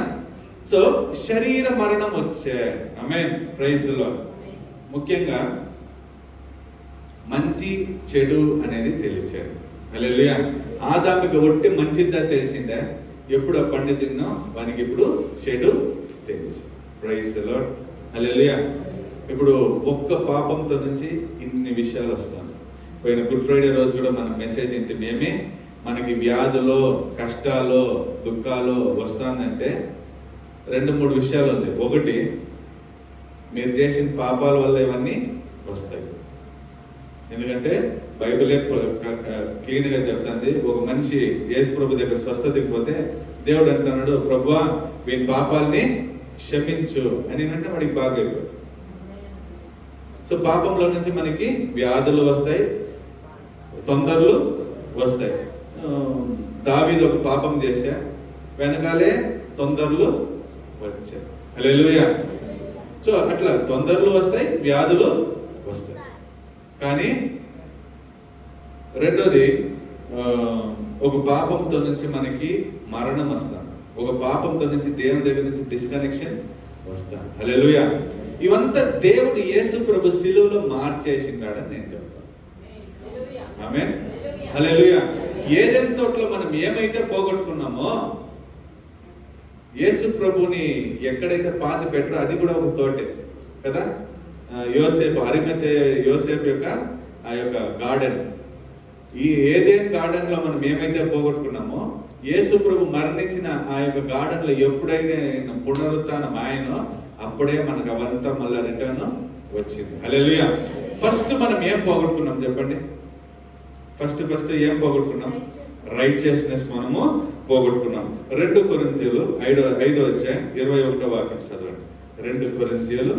సో శరీర మరణం వచ్చే. ఆమేన్, ప్రైజ్ ది లార్డ్. ముఖ్యంగా మంచి చెడు అనేది తెలిసాడు. హల్లెలూయా. ఆదాముకి ఒట్టి మంచిదా తెలిసిందే. ఎప్పుడు ఆ పండు తిన్నా వానికి ఇప్పుడు చెడు తెలుసు. ప్రైజ్ ది లార్డ్, హల్లెలూయా. ఇప్పుడు ఒక్క పాపంతో నుంచి ఇన్ని విషయాలు వస్తాయి. పోయిన గుడ్ ఫ్రైడే రోజు కూడా మనం మెసేజ్ ఏంటి, మేమే మనకి వ్యాధులో, కష్టాలు, దుఃఖాలు వస్తుందంటే 2-3 విషయాలు ఉంది. ఒకటి, మీరు చేసిన పాపాల వల్ల ఇవన్నీ వస్తాయి. ఎందుకంటే బైబిలే క్లీన్ గా చెప్తుంది. ఒక మనిషి యేసు ప్రభు దగ్గర స్వస్థతకి పోతే దేవుడు అంటున్నాడు, ప్రభువా వీని పాపాలని క్షమించు అని అంటే వాడికి బాగా అయిపోయింది. సో పాపంలో నుంచి మనకి వ్యాధులు వస్తాయి, తొందరలు వస్తాయి. దావీదు ఒక పాపం చేశా, వెనకాలే తొందరలు వచ్చాయి. హల్లెలూయా. సో అట్లా తొందరలు వస్తాయి, వ్యాధులు వస్తాయి. కానీ రెండోది, ఒక పాపంతో నుంచి మనకి మరణం వస్తాం. ఒక పాపంతో నుంచి దేవుని దగ్గర నుంచి డిస్కనెక్షన్ వస్తాం. హల్లెలూయా. ఇవంతా దేవుడు యేసు ప్రభు శిలువలో మార్చేసిండాడని నేను చెప్తాను. ఆమేన్, హల్లెలూయా. ఏదెన్ తోటలో మనం ఏమైతే పోగొట్టుకున్నామో యేసు ప్రభుని ఎక్కడైతే పాతి పెట్టారో అది కూడా ఒక తోటే కదా. యోసేపు, అరిమతయి యోసేపు యొక్క ఆ యొక్క గార్డెన్, ఈ ఏదెన్ గార్డెన్ లో మనం ఏమైతే పోగొట్టుకున్నామో యేసు ప్రభు మరణించిన ఆ యొక్క గార్డెన్ లో ఎప్పుడైనా పునరుత్థానం ఆయనో అప్పుడే మనకు అవంతా మళ్ళీ రిటర్న్ వచ్చింది. హల్లెలూయా. ఫస్ట్ మనం ఏం పోగొట్టుకున్నాం చెప్పండి? ఫస్ట్ ఏం పోగొట్టుకున్నాం? రైచియస్నెస్ మనము పోగొట్టుకున్నాం. 2 కొరింథీయులు 5వ అధ్యాయం 21వ వాక్యం చదవండి. 2 కొరింథీయులు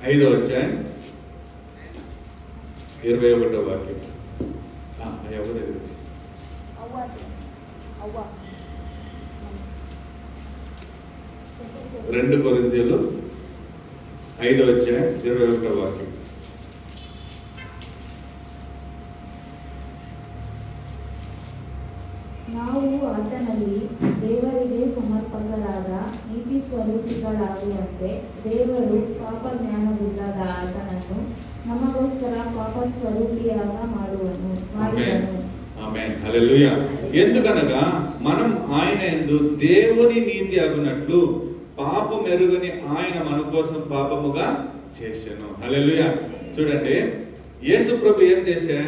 5వ అధ్యాయం 21వ వాక్యం. ఎవరు 2 కొరింథీయులు 5వ అధ్యాయం 21వ వాక్యం. ನಾವು ಆತನಲ್ಲಿ ದೇವರಿಗೆ ಸಮರ್ಪಕರಾದ ನೀತಿ ಸ್ವರೂಪಿಗಳಾಗುವಂತೆ ದೇವರು ಪಾಪ ಜ್ಞಾನವಿಲ್ಲದ ಆತನನ್ನು ನಮಗೋಸ್ಕರ ಪಾಪ ಸ್ವರೂಪಿಯಾಗ ಮಾಡಿದನು. ఆమేన్, హల్లెలూయా. ఎందుకనగా మనం ఆయన యందు దేవుని నీతి అగునట్లు పాపం ఎరుగని ఆయన మన కోసం పాపముగా చేశాను. హల్లెలూయా. చూడండి, యేసు ప్రభు ఏం చేశా?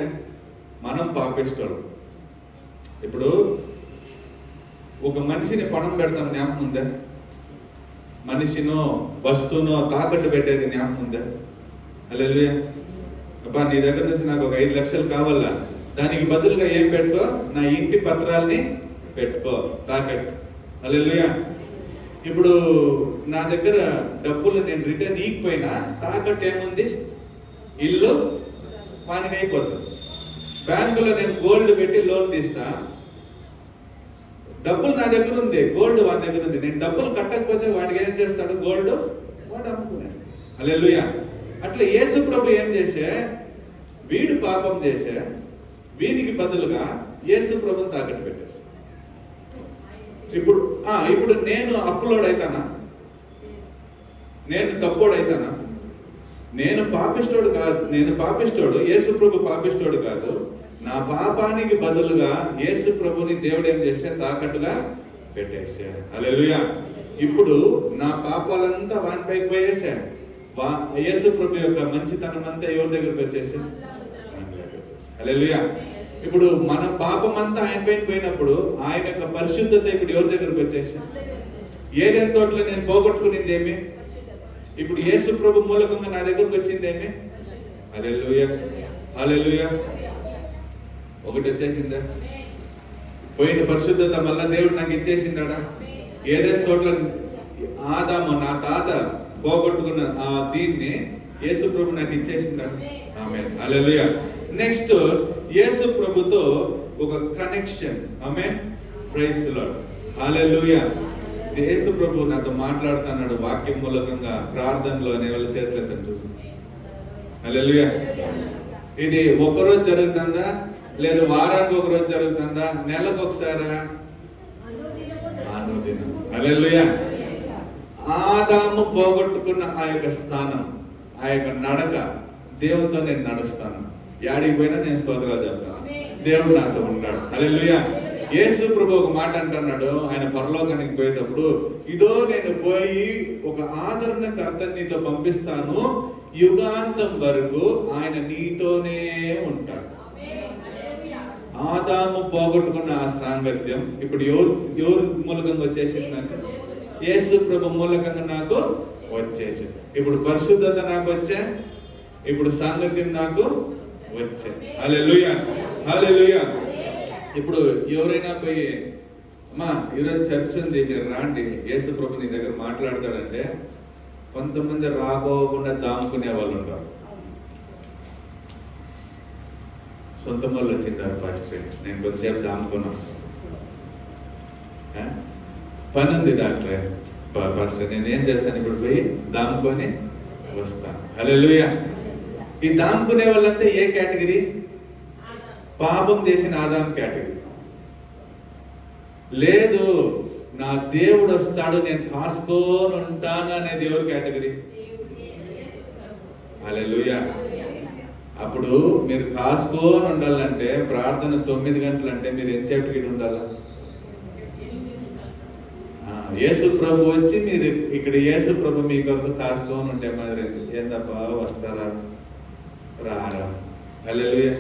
మనం పాపిస్తాడు. ఇప్పుడు ఒక మనిషిని పణం పెడతాం, జ్ఞాపకం ఉందా? మనిషినో వస్తువునో తాకట్టు పెట్టేది జ్ఞాపకం ఉందా? హల్లెలూయా. అబ్బా, నీ దగ్గర నుంచి నాకు ఒక 5 లక్షలు కావాలా, దానికి బదులుగా ఏం పెట్టుకో? నా ఇంటి పత్రాల్ని పెట్టుకో తాకట్టు. హల్లెలూయా. ఇప్పుడు నా దగ్గర డబ్బులు నేను రిటర్న్ ఇవ్వకపోయినా తాకట్టు ఏముంది? ఇల్లు వానికి అయిపోతుంది. బ్యాంకులో నేను గోల్డ్ పెట్టి లోన్ తీస్తా, డబ్బులు నా దగ్గర ఉంది, గోల్డ్ వాడి దగ్గర ఉంది. నేను డబ్బులు కట్టకపోతే వాడికి ఏం చేస్తాడు? గోల్డ్ వాడు అమ్ముకునేస్తాడు. హల్లెలూయా. అట్లా యేసు ప్రభు ఏం చేసే? వీడు పాపం చేసే, వీనికి బదులుగా యేసు ప్రభుని తాకట్టు పెట్టేసి, ఇప్పుడు నేను అప్పులోడ్ అవుతానా? నేను తప్పోడు అవుతానా? నేను పాపిష్టోడు, యేసు ప్రభు పాపిష్టోడు కాదు. నా పాపానికి బదులుగా యేసు ప్రభుని దేవుడు ఏం చేస్తే తాకట్టుగా పెట్టేశాడు. హల్లెలూయా. ఇప్పుడు నా పాపాలంతా వానిపైకి పోయేసాడు. యేసు ప్రభు యొక్క మంచితనం అంతా ఎవరి దగ్గరకు వచ్చేసాడు? హల్లెలూయా. ఇప్పుడు మన పాపం అంతా ఆయన పైన పోయినప్పుడు ఆయన యొక్క పరిశుద్ధత ఇప్పుడు ఎవరి దగ్గరకు వచ్చేసాడు? ఏదైనా తోటలో నేను పోగొట్టుకునింది ఏమి ఇప్పుడు యేసు ప్రభు మూలకంగా నా దగ్గరకు వచ్చింది ఏమి? హల్లెలూయా, హల్లెలూయా. ఒకటి వచ్చేసిందా? పోయిన పరిశుద్ధత మళ్ళా దేవుడు నాకు ఇచ్చేసిండా? ఏదైనా తోటలో ఆదాము నా తాత పోగొట్టుకున్న ఆ దీన్ని యేసు ప్రభు నాకు ఇచ్చేసిండా? ఆమేన్, హల్లెలూయా. నెక్స్ట్ యేసు ప్రభుతో ఒక connection. Amen, praise the lord, hallelujah. Yesu ప్రభు నాతో మాట్లాడుతున్నాడు వాక్యం మూలకంగా, ప్రార్థనలో అనే వాళ్ళ చేతులెత్తని చూసి. హల్లెలూయా. ఇది ఒకరోజు జరుగుతుందా, లేదు వారానికి ఒక రోజు జరుగుతుందా, నెలకు ఒకసారా? అనుదినం. హల్లెలూయా. ఆదాము పోగొట్టుకున్న ఆ యొక్క స్థానం, ఆ యొక్క నడక, దేవునితో నేను నడుస్తాను. యాడికి పోయినా నేను స్తోత్రాలు చెప్తాను. దేవుడు నాతో ఉంటాడు. హల్లెలూయా. యేసు ప్రభు ఒక మాట అంటున్నాడు ఆయన పరలోకానికి పోయేటప్పుడు, ఇదో నేను పోయి ఒక ఆదరణకర్తని నీతో పంపిస్తాను, యుగాంతం వరకు ఆయన నీతోనే ఉంటాడు. ఆదాము పోగొట్టుకున్న ఆ సాంగత్యం ఇప్పుడు ఎవరు మూలకంగా వచ్చేసింది? నాకు యేసు ప్రభు మూలకంగా నాకు వచ్చేసింది. ఇప్పుడు పరిశుద్ధత నాకు వచ్చా, ఇప్పుడు సాంగత్యం నాకు వచ్చా. హల్లెలూయా, హల్లెలూయా. ఇప్పుడు ఎవరైనా పోయి అమ్మా ఈరోజు చర్చ్ ఉంది మీరు రాండి, యేసు ప్రభు నీ దగ్గర మాట్లాడతాడంటే కొంతమంది రాకోకుండా దాముకునే వాళ్ళు ఉంటారు. సొంత వాళ్ళు వచ్చింటారు, పాస్టర్ నేను కొంచెంసేపు దాముకొని వస్తాను, పని ఉంది డాక్టర్ పాస్టర్ నేను ఏం చేస్తాను ఇప్పుడు పోయి దాముకొని వస్తాను. హల్లెలూయా. ఈ దాముకునే వాళ్ళంతా ఏ కేటగిరీ? పాపం చేసిన ఆదాం కేటగిరీ. లేదు నా దేవుడు వస్తాడు నేను కాసుకొని ఉంటాను అనే దేవుడు కేటగిరీ. హల్లెలూయా. అప్పుడు మీరు కాసుకొని ఉండాలంటే ప్రార్థన 9 గంటలు అంటే మీరు ఎంతసేపటికి ఉండాలా? యేసు ప్రభు వచ్చి మీరు ఇక్కడ యేసు ప్రభు మీ కొరకు కాసుకొని ఉంటే మరి ఏందప్ప వస్తారా రారా? హల్లెలూయా.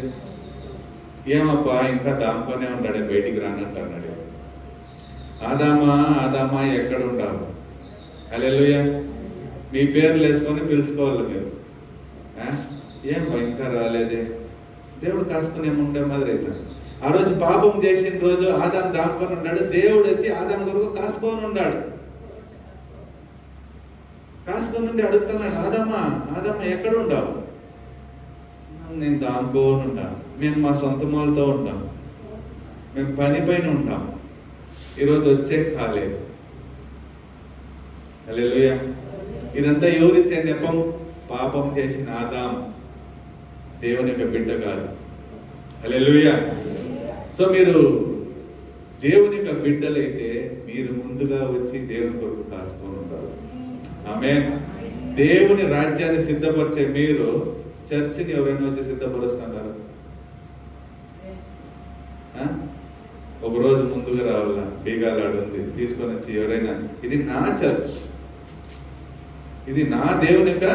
ఏమప్పా ఇంకా దాంతోనే ఉంటాడే బయటికి రానంటున్నాడు. ఆదామా ఎక్కడ ఉండాలి? హల్లెలూయా. మీ పేర్లు వేసుకొని పిలుచుకోవాలి మీరు. ఏం ఇంకా రాలేదే? దేవుడు కాసుకుని ఏముండే మాదిరి అయితే ఆ రోజు పాపం చేసిన రోజు ఆదాం దాంకొని ఉన్నాడు, దేవుడు వచ్చి ఆదాం కొరకు కాసుకొని ఉన్నాడు. కాసుకొని ఉండి అడుగుతున్నాడు, ఆదామా ఎక్కడ ఉండవు? నేను దాంకొని ఉంటాను, మేము మా సొంత మూలతో ఉంటాం, మేము పని పైన ఉంటాం, ఈరోజు వచ్చే కాలేదు. హల్లెలూయా. ఇదంతా ఎవరిచ్చే నెపం? పాపం చేసిన ఆదాం, దేవుని యొక్క బిడ్డ కాదు. హల్లెలూయా. సో మీరు దేవుని యొక్క బిడ్డలైతే మీరు ముందుగా వచ్చి దేవుని కొరకు కాసుకొని ఉంటారు. ఆమేన్. దేవుని రాజ్యాన్ని సిద్ధపరిచే మీరు చర్చిని ఎవరైనా వచ్చి సిద్ధపరుస్తున్నారు? ఒక రోజు ముందుగా రావాలా? బీగాలాడు ఉంది తీసుకొని వచ్చి ఎవరైనా, ఇది నా చర్చ్, ఇది నా దేవుని యొక్క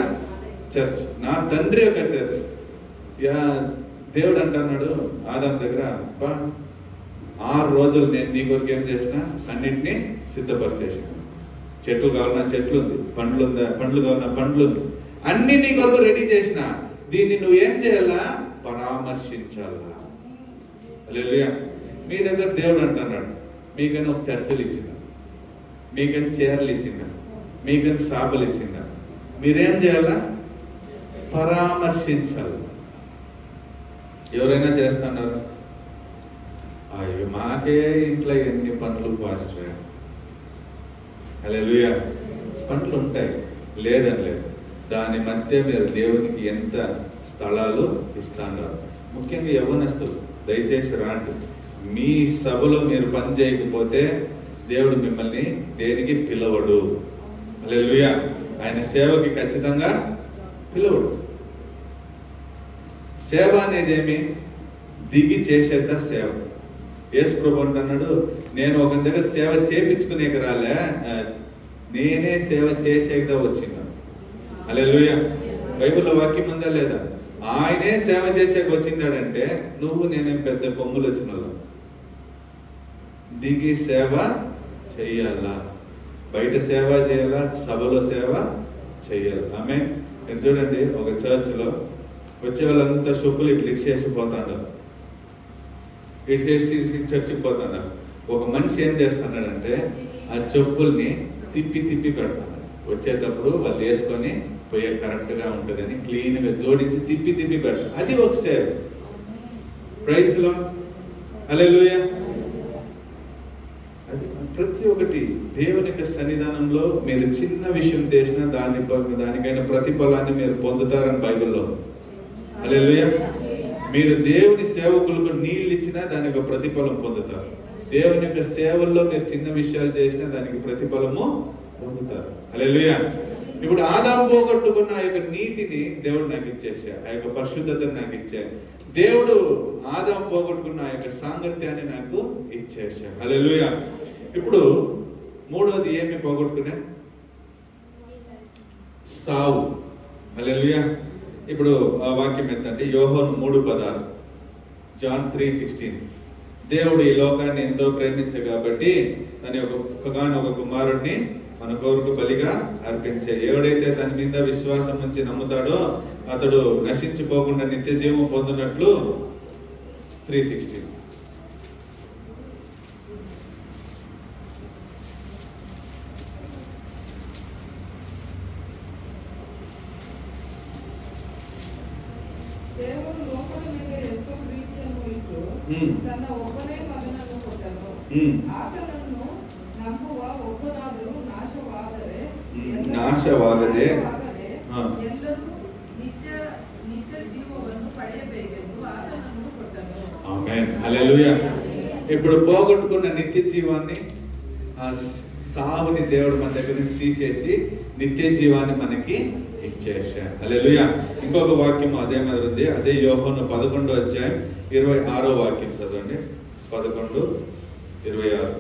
చర్చ్, నా తండ్రి యొక్క చర్చ్. దేవుడు అంటున్నాడు ఆదాం దగ్గర, 6 రోజులు నేను నీ కొరకు ఏం చేసిన? అన్నింటినీ సిద్ధపరిచేసాను. చెట్లు కావాలన్నా చెట్లు ఉంది, పండ్లు కావాలన్నా పండ్లు ఉంది, అన్ని నీ కొరకు రెడీ చేసిన. దీన్ని నువ్వు ఏం చేయాలా? పరామర్శించాలా. హల్లెలూయా. మీ దగ్గర దేవుడు అంటున్నాడు, మీకని ఒక చర్చలు ఇచ్చిన, మీకని చీరలు ఇచ్చిన, మీకని సాపలు ఇచ్చిన, మీరేం చేయాలా? పరామర్శించాలి. ఎవరైనా చేస్తున్నారు? అయ్యో మాకే ఇంట్లో ఎన్ని పనులు పాస్టర్. హల్లెలూయా. పనులు ఉంటాయి లేదని లేదు, దాని మధ్య మీరు దేవునికి ఎంత స్థలాలు ఇస్తున్నారు. ముఖ్యంగా యవ్వనస్తులు దయచేసి రాండి. మీ సభలో మీరు పని చేయకపోతే దేవుడు మిమ్మల్ని దేనికి పిలవడు. హల్లెలూయా. ఆయన సేవకి ఖచ్చితంగా పిలవడు. సేవ అనేది ఏమి? దిగి చేసేంత సేవ. యేసు ప్రభు అంటున్నాడు, నేను ఒక దగ్గర సేవ చేపించుకునేకి రాలే, నేనే సేవ చేసేదా వచ్చినాను. హల్లెలూయా. బైబిల్లో వాక్యం ఉందా లేదా? ఆయనే సేవ చేసేకి వచ్చిందాడంటే నువ్వు నేనేం పెద్ద కొమ్ములు వచ్చిన వాళ్ళం. దిగి సేవ చెయ్యాలా, బయట సేవ చేయాలా, సభలో సేవ చెయ్యాలి. ఆమె నేను చూడండి, ఒక చర్చ్లో వచ్చే వాళ్ళంతా షొప్పులు ఇట్లా ఇచ్చేసి పోతాడు, ఇచ్చేసి చర్చికి పోతాడు. ఒక మనిషి ఏం చేస్తున్నాడంటే ఆ చెప్పుల్ని తిప్పి తిప్పి పెడతాడు. వచ్చేటప్పుడు వాళ్ళు వేసుకొని పోయే కరెక్ట్గా ఉంటుందని క్లీన్గా జోడించి తిప్పి తిప్పి పెడతాడు. అది ఒక సేవ. Praise lord. హల్లెలూయా. అది ప్రతి ఒక్కటి దేవుని యొక్క సన్నిధానంలో మీరు చిన్న విషయం చేసినా దానికైనా ప్రతిఫలాన్ని మీరు పొందుతారని బైబిల్లో. హల్లెలూయా. మీరు దేవుని సేవకులకు నీళ్ళు ఇచ్చినా దాని యొక్క ప్రతిఫలం పొందుతారు. దేవుని యొక్క సేవల్లో మీరు చిన్న విషయాలు చేసినా దానికి ప్రతిఫలము పొందుతారు. హల్లెలూయా. ఇప్పుడు ఆదాము పోగొట్టుకున్న ఆ యొక్క నీతిని దేవుడు నాకు ఇచ్చేసా, ఆ యొక్క పరిశుద్ధతను నాకు ఇచ్చాడు. దేవుడు ఆదాము పోగొట్టుకున్న ఆ యొక్క సాంగత్యాన్ని నాకు ఇచ్చేసా. హల్లెలూయా. ఇప్పుడు మూడోది ఏమి పోగొట్టుకున్నా? సావు. హల్లెలూయా. ఇప్పుడు ఆ వాక్యం ఏంటంటే యోహాను 3:16, జాన్ 3:16. దేవుడు ఈ లోకాన్ని ఎంతో ప్రేమించగాబట్టి తన ఒక కుమారుడిని మన కొరకు బలిగా అర్పించే. ఎవడైతే తన మీద విశ్వాసం నుంచి నమ్ముతాడో అతడు నశించిపోకుండా నిత్య జీవం పొందినట్లు 3:16. దేవుడు లోకల మీద ఎంతో ప్రీతి అనుభవిస్తూ తన ఒక్కనే మగనನ್ನು ಕೊಟ್ಟನು. ಆತನನ್ನು ನಂಬುವ ಒಬ್ಬನಾದರೂ ನಾಶವಾಗದೆ ಎಲ್ಲರೂ ನಿತ್ಯ ಜೀವವನ್ನು ಪಡೆಯಬೇಕೆಂದು ಆತನನ್ನು ಕೊಟ್ಟನು. ఆమేన్. హల్లెలూయా. ఇప్పుడు పోగొట్టుకున్న నిత్య జీవాన్ని, ఆ సావుని దేవుడు మన దగ్గర నుంచి తీసేసి నిత్య జీవాన్ని మనకి ఇచ్చేసా. హల్లెలూయా. ఇంకొక వాక్యం అదే మీద ఉంది. అదే యోహాను 11:26 వాక్యం చదవండి. 11:26.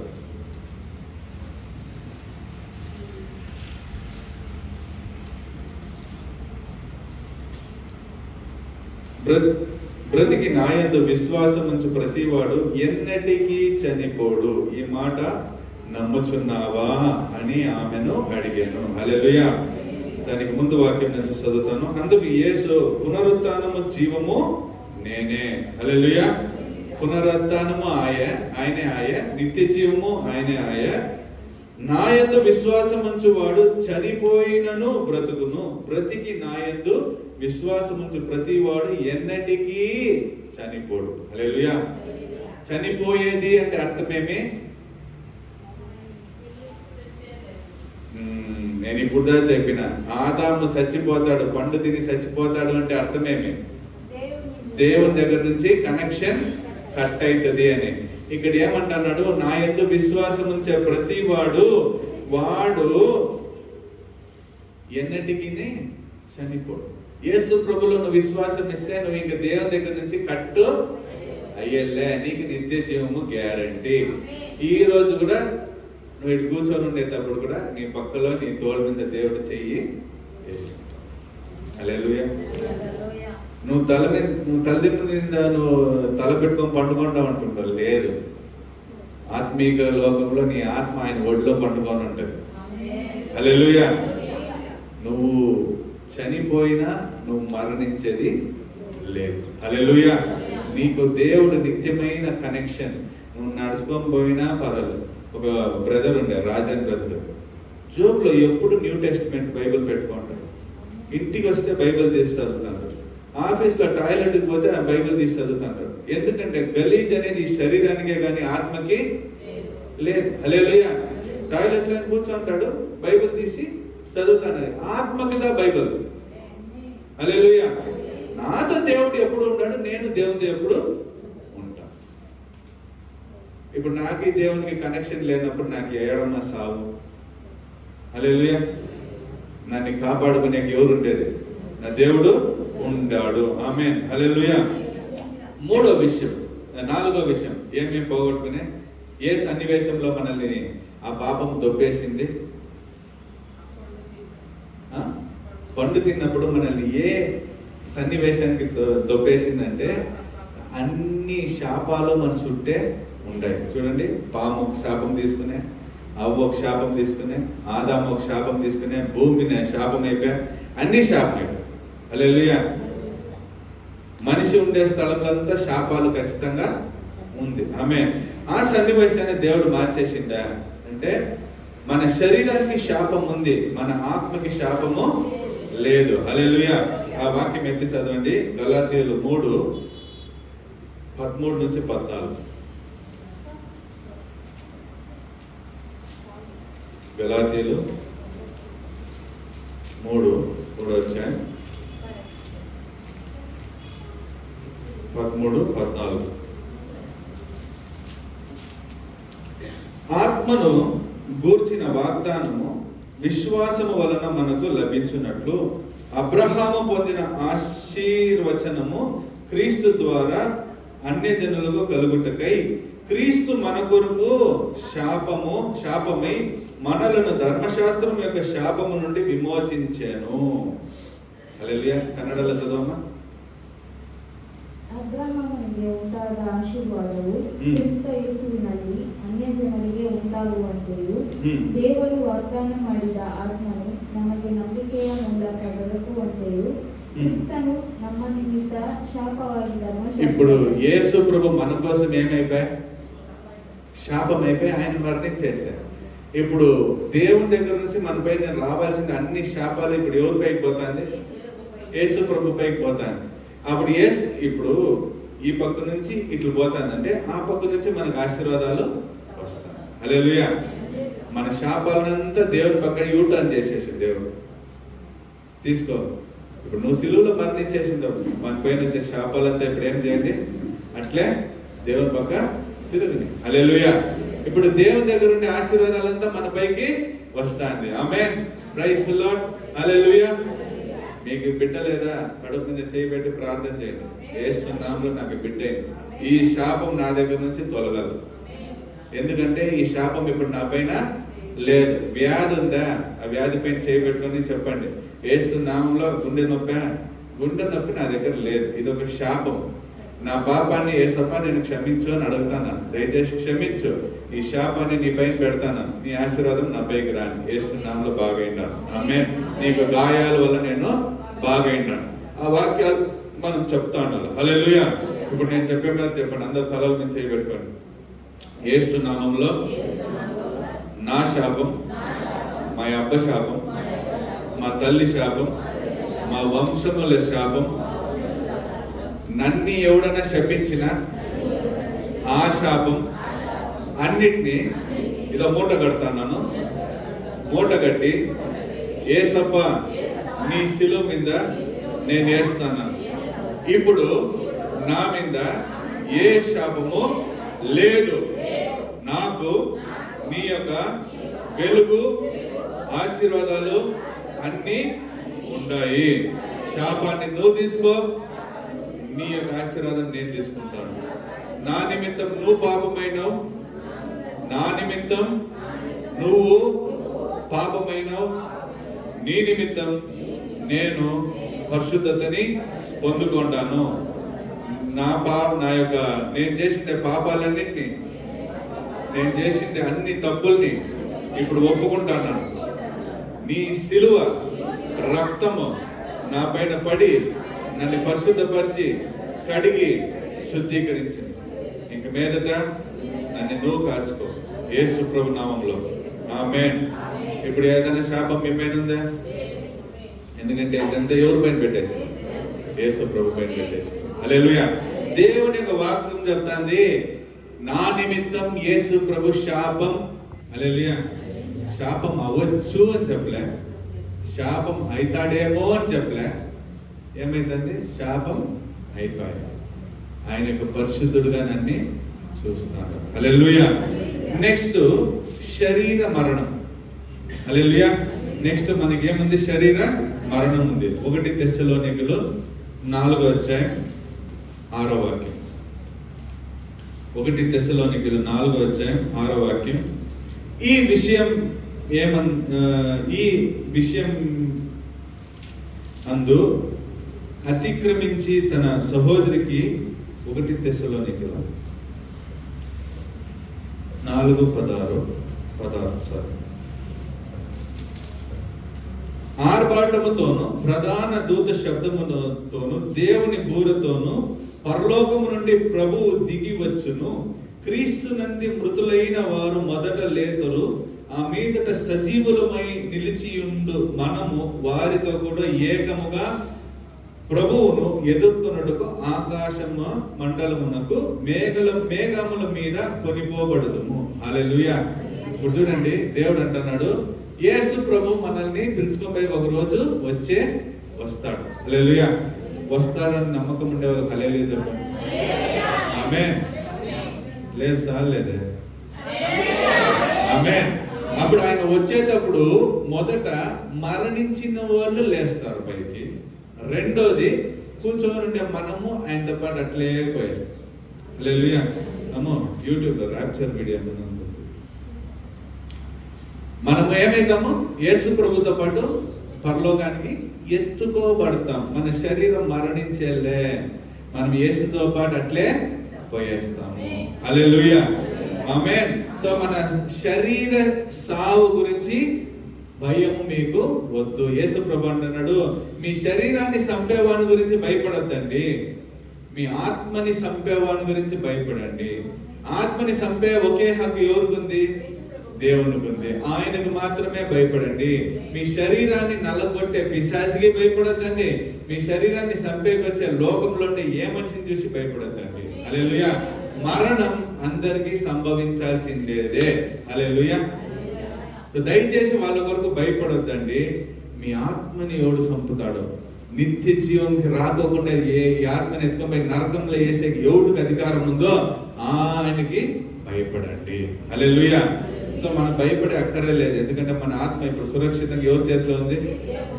బ్రతికి నాయందు విశ్వాసం ఉంచు ప్రతివాడు ఎన్నటికీ చనిపోడు. ఈ మాట నమ్ముచున్నావా అని ఆమెను అడిగాను. హల్లెలూయా. దానికి ముందు వాక్యం నుంచి చదువుతాను. అందుకు యేసు, పునరుత్థానము జీవము నేనే. హల్లెలూయా. పునరుత్థానము ఆయనే, నిత్య జీవము ఆయనే. నాయందు విశ్వాసం ఉంచువాడు చనిపోయినను బ్రతుకును. బ్రతికి నాయందు విశ్వాసం ఉంచు ప్రతివాడు ఎన్నటికీ చనిపోడు. హల్లెలూయా. చనిపోయేది అంటే అర్థమేమి? నేను ఇప్పుడు చెప్పిన ఆదాము చచ్చిపోతాడు, పండు తిని చచ్చిపోతాడు అంటే అర్థమేమి? దేవుని దగ్గర నుంచి కనెక్షన్ కట్ అవుతుంది అని. ఇక్కడ ఏమంటున్నాడు? నా యందు విశ్వాసం ఉంచే ప్రతి వాడు ఎన్నటికి చనిపోడు. యేసు ప్రభులో నువ్వు విశ్వాసం ఇస్తే నువ్వు ఇంక దేవుని దగ్గర నుంచి కట్టు అయ్యలే, నీకు నిత్య జీవము గ్యారంటీ. ఈ రోజు కూడా నువ్వు ఇటు కూర్చొని ఉండేటప్పుడు కూడా నీ పక్కలో నీ తోడు మీద దేవుడు చెయ్యి వేసుకుంటావు. హల్లెలూయా. నువ్వు తలదింపు మీద నువ్వు తల పెట్టుకొని పండుకుంటావు అంటుంటావు. లేదు, ఆత్మీక లోకంలో నీ ఆత్మ ఆయన ఒడిలో పండుకొని ఉంటుంది. హల్లెలూయా. నువ్వు చనిపోయినా నువ్వు మరణించేది లేదు. హల్లెలూయా. నీకు దేవుడు నిత్యమైన కనెక్షన్. నువ్వు నడుచుకొని పోయినా పర్వాలేదు. ఒక బ్రదర్ ఉండే, రాజన్ బ్రదర్, జోబ్లో ఎప్పుడు న్యూ టెస్టిమెంట్ బైబిల్ పెట్టుకుంటాడు. ఇంటికి వస్తే బైబిల్ తీసి చదువుతాడు. ఆఫీస్లో టాయిలెట్కి పోతే ఆ బైబిల్ తీసి చదువుతాడు. ఎందుకంటే గలీజ్ అనేది ఈ శరీరానికే కానీ ఆత్మకి లేదు. హల్లెలూయా. టాయిలెట్లో కూర్చుంటాడు, బైబిల్ తీసి చదువుతాను. ఆత్మకిదా బైబిల్. హల్లెలూయా. నాతో దేవుడు ఎప్పుడు ఉంటాడు, నేను దేవునితో ఎప్పుడు ఉంటాను. ఇప్పుడు నాకు దేవునికి కనెక్షన్ లేనప్పుడు నాకు ఏడన్నా సావు. హల్లెలూయా. నన్ను కాపాడుకునే ఎవరు ఉండేది? నా దేవుడు ఉండాడు. ఆమేన్, హల్లెలూయా. మూడో విషయం, నాలుగో విషయం ఏమేమి పోగొట్టుకునే ఏ సన్నివేశంలో మనల్ని ఆ పాపం దొబ్బేసింది? పండు తిన్నప్పుడు మనల్ని ఏ సన్నివేశానికి దొబ్బేసిందంటే అన్ని శాపాలు మన చుట్టే ఉంటాయి. చూడండి, పాము ఒక శాపం తీసుకునే, అవ్వ ఒక శాపం తీసుకునే, ఆదాము ఒక శాపం తీసుకునే, భూమిని శాపం అయిపోయా, అన్ని శాపం అయిపోయాయి. హల్లెలూయా. మనిషి ఉండే స్థలంలో అంతా శాపాలు ఖచ్చితంగా ఉంది. ఆమేన్. ఆ సన్నివేశాన్ని దేవుడు మార్చేసిందా అంటే మన శరీరానికి శాపం ఉంది, మన ఆత్మకి శాపము లేదు. హల్లెలూయా. ఆ వాక్యం ఎత్తి చదవండి, గలాతీయులు 3:13-14. గలాతీయులు 3:13-14. ఆత్మను గూర్చిన వాగ్దానము విశ్వాసము వలన మనకు లభించున్నట్లు అబ్రహాము పొందిన ఆశీర్వచనము క్రీస్తు ద్వారా అన్యజనులకు కలుగుటకై క్రీస్తు మన కొరకు శాపమై మనలను ధర్మశాస్త్రం యొక్క శాపము నుండి విమోచించాను. హల్లెలూయా. కన్నడలో చదవమ్మా. ಅಬ್ರಹಾಮನಿಗೆ ಉಂಟಾದ ಆಶೀರ್ವಾದವು ಕ್ರಿಸ್ತ ಯೇಸುವಿನಲ್ಲಿ ಅನ್ಯಜನರಿಗೆ ಉಂಟಾಗುವಂತೆಯೂ ದೇವರು ವಾಗ್ದಾನ ಮಾಡಿದ ಆತ್ಮನು ನಮಗೆ ನಂಬಿಕೆಯ ಮೂಲಕ ದೊರಕುವಂತೆಯೂ క్రీస్తును ನಮ್ಮ నిమిత్త శాపವಾಗಿ ధర్మశాస్త్రం. ఇప్పుడు యేసు ప్రభు మన కోసం ఏమైపోయా? శాపం అయిపోయి ఆయన మరణించేశారు. ఇప్పుడు దేవుని దగ్గర నుంచి మనపై రావాల్సిన అన్ని శాపాలు ఇప్పుడు ఎవరి పైకి పోతుంది? యేసు ప్రభు పైకి పోతాను. అప్పుడు ఇప్పుడు ఈ పక్క నుంచి ఇట్లు పోతానంటే ఆ పక్క నుంచి మనకు ఆశీర్వాదాలు వస్తాయి. హల్లెలూయా. మన శాపాలనంతా దేవుని పక్కన యూటర్న్ చేసేసి దేవుడు తీసుకో. ఇప్పుడు నువ్వు సిలువలో మరణించేసింటావు, మన పైన వచ్చే శాపాలంతా ఇప్పుడు ఏం చేయండి? అట్లే దేవుని పక్క తిరుగుని. హల్లెలూయా. ఇప్పుడు దేవుని దగ్గర ఉండే ఆశీర్వాదాలంతా మన పైకి వస్తుంది. ఆమేన్, ప్రైజ్ ది లార్డ్. హల్లెలూయా. మీకు బిడ్డ లేదా? కడుపు మీద చేయబెట్టి ప్రార్థన చేయండి. యేసు నామములో నాకు బిడ్డ ఈ శాపం నా దగ్గర నుంచి తొలగదు. ఎందుకంటే ఈ శాపం ఇప్పుడు నా పైన లేదు. వ్యాధి ఉందా? ఆ వ్యాధి పైన చేయబెట్టుకొని చెప్పండి, యేసు నామములో గుండె నొప్పి నా దగ్గర లేదు, ఇది ఒక శాపం. నా పాపాన్ని యేసప్పా నేను క్షమించు అని అడుగుతాను. దయచేసి క్షమించు, ఈ శాపాన్ని నీ పైన పెడతాను, నీ ఆశీర్వాదం నా పైకి రాని. యేసు నామములో బాగైనాను. ఆమేన్. నీకు గాయాల వల్ల నేను బాగైనాను. ఆ వాక్యాలు మనం చెప్తా ఉండాలి. హల్లెలూయా. ఇప్పుడు నేను చెప్పే మీద చెప్పండి, అందరు తలల మీద చేయబెట్టుకోండి. యేసు నామములో నా శాపం, మా అబ్బ శాపం, మా తల్లి శాపం, మా వంశముల శాపం, నన్ను ఎవడన్నా శపించిన ఆ శాపం అన్నిటినీ ఇదో మూట కడతాను. మూట కట్టి యేసప్ప నీ శిలువ మీద నేను వేస్తాను. ఇప్పుడు నా మీద ఏ శాపము లేదు. నాకు నీ యొక్క వెలుగు ఆశీర్వాదాలు అన్నీ ఉన్నాయి. శాపాన్ని నువ్వు తీసుకో, నీ యొక్క ఆశీర్వాదం నేను తీసుకుంటాను. నా నిమిత్తం నువ్వు పాపమైనావు, నా నిమిత్తం నువ్వు పాపమైనావు, నీ నిమిత్తం నేను పరిశుద్ధతని పొందుకుంటాను. నా యొక్క నేను చేసిన పాపాలన్నింటినీ, నేను చేసిన అన్ని తప్పుల్ని ఇప్పుడు ఒప్పుకుంటాను. నీ సిలువ రక్తము నా పైన పడి నన్ను పరిశుద్ధపరిచి కడిగి శుద్ధీకరించింది. ఇంక మీదట నన్ను నువ్వు కాచుకో యేసు ప్రభు నామములో. ఆమేన్. ఇప్పుడు ఏదైనా శాపం మీ పైన ఉందా? ఎందుకంటే ఇదంతా ఎవరి పైన పెట్టేసి? యేసు ప్రభు పైన పెట్టేసి. హల్లెలూయా. దేవుని యొక్క వాక్యం చెప్తాంది, నా నిమిత్తం యేసు ప్రభు శాపం, హల్లెలూయా, శాపం అవ్వచ్చు అని చెప్పలే, శాపం అవుతాడేమో అని చెప్పలే. ఏమైందండి? శాపం అయిపోయి ఆయన యొక్క పరిశుద్ధుడుగా నన్ను చూస్తాడు. హల్లెలూయా. నెక్స్ట్ శరీర మరణం. హల్లెలూయా. నెక్స్ట్ మనకి ఏముంది? శరీర మరణం ఉంది. 1 తెస్సలోనికలు 4వ అధ్యాయం 6వ వాక్యం. 1 తెస్సలోనికలు 4వ అధ్యాయం 6వ వాక్యం. ఈ విషయం అందు అతిక్రమించి తన సహోదరికి 1 తెస్సలోనికలు 4:16 ఆర్భాటముతోను ప్రధాన దూత శబ్దముతోను దేవుని బూరతోను పరలోకము నుండి ప్రభువు దిగి వచ్చును. క్రీస్తు నంది మృతులైన వారు మొదట లేతురు. ఆ మీదట సజీవులమై నిలిచియుండు మనము వారితో కూడా ఏకముగా ప్రభువును ఎదుర్కొనుటకు ఆకాశము మండలమునకు మేఘముల మీద కొనిపోబడుదుము. హల్లెలూయా. ఇప్పుడు చూడండి, దేవుడు అంటున్నాడు, యేసు ప్రభు మనల్ని పిలుచుకొని ఒక రోజు వస్తాడు. హల్లెలూయా. వస్తాడని నమ్మకం ఉండే ఒక హల్లెలూయా చెప్పండి. ఆమేన్. లేదు సార్, లేదే. ఆమేన్. అప్పుడు ఆయన వచ్చేటప్పుడు మొదట మరణించిన వాళ్ళు లేస్తారు పైకి. రెండోది కూర్చొని ఉండే మనము ఆయనతో పాటు అట్లే పోయేస్తాం. హల్లెలూయా. అమ్మో, యూట్యూబ్లో ర్యాప్చర్ మీడియా మనము ఏమైతాము? యేసు ప్రభుతో పాటు పరలోకానికి ఎత్తుకోబడతాం. మన శరీరం మరణించేలే, మనం యేసుతో పాటు అట్లే పోయేస్తాము. హల్లెలూయా. ఆమేన్. సో మన శరీర సావు గురించి భయము మీకు వద్దు. యేసు ప్రభు అంటున్నాడు, మీ శరీరాన్ని చంపేవాని గురించి భయపడొద్దండి, మీ ఆత్మని చంపేవాని గురించి భయపడండి. ఆత్మని చంపే ఒకే హక్కు ఎవరికి ఉంది? దేవునికి ఉంది. ఆయనకు మాత్రమే భయపడండి. మీ శరీరాన్ని నల్లగొట్టే పిశాచికి భయపడొద్దండి. మీ శరీరాన్ని చంపేకొచ్చే లోకంలో ఏ మనిషిని చూసి భయపడొద్దండి. హల్లెలూయా. మరణం అందరికీ సంభవించాల్సిందేదే. హల్లెలూయా. దయచేసి వాళ్ళ కొరకు భయపడొద్దండి. మీ ఆత్మని ఎవడు చంపుతాడో, నిత్య జీవనికి రాకోకుండా ఈ ఆత్మని ఎత్తుకొని నరకంలో వేసే ఎవడికి అధికారం ఉందో ఆయనకి భయపడండి. హల్లెలూయా. సో మనం భయపడే అక్కరే లేదు. ఎందుకంటే మన ఆత్మ ఇప్పుడు సురక్షితంగా ఎవరి చేతిలో ఉంది?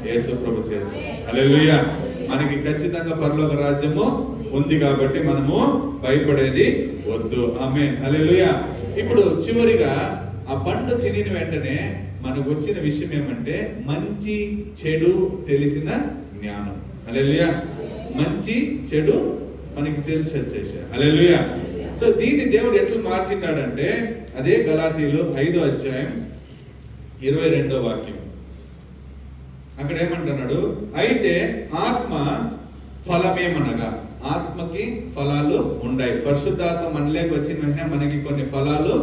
యేసు ప్రభు చేతిలో. హల్లెలూయా. మనకి ఖచ్చితంగా పరలోక రాజ్యము ఉంది కాబట్టి మనము భయపడేది వద్దు. ఆమేన్. హల్లెలూయా. ఇప్పుడు చివరిగా ఆ పండు తినిన వెంటనే మనకు వచ్చిన విషయం ఏమంటే మంచి చెడు తెలిసిన జ్ఞానం. హల్లెలూయా. మంచి చెడు మనకి తెలిసి వచ్చేసా. హల్లెలూయా. సో దీన్ని దేవుడు ఎట్లా మార్చిన్నాడంటే అదే గలాతీయులు 5వ అధ్యాయం 22వ వాక్యం. అక్కడ ఏమంటున్నాడు? అయితే ఆత్మ ఫలమేమనగా, ఆత్మకి ఫలాలు ఉన్నాయి. పరిశుద్ధాత్మ మనలోకి వచ్చిన వెంటనే మనకి కొన్ని ఫలాలు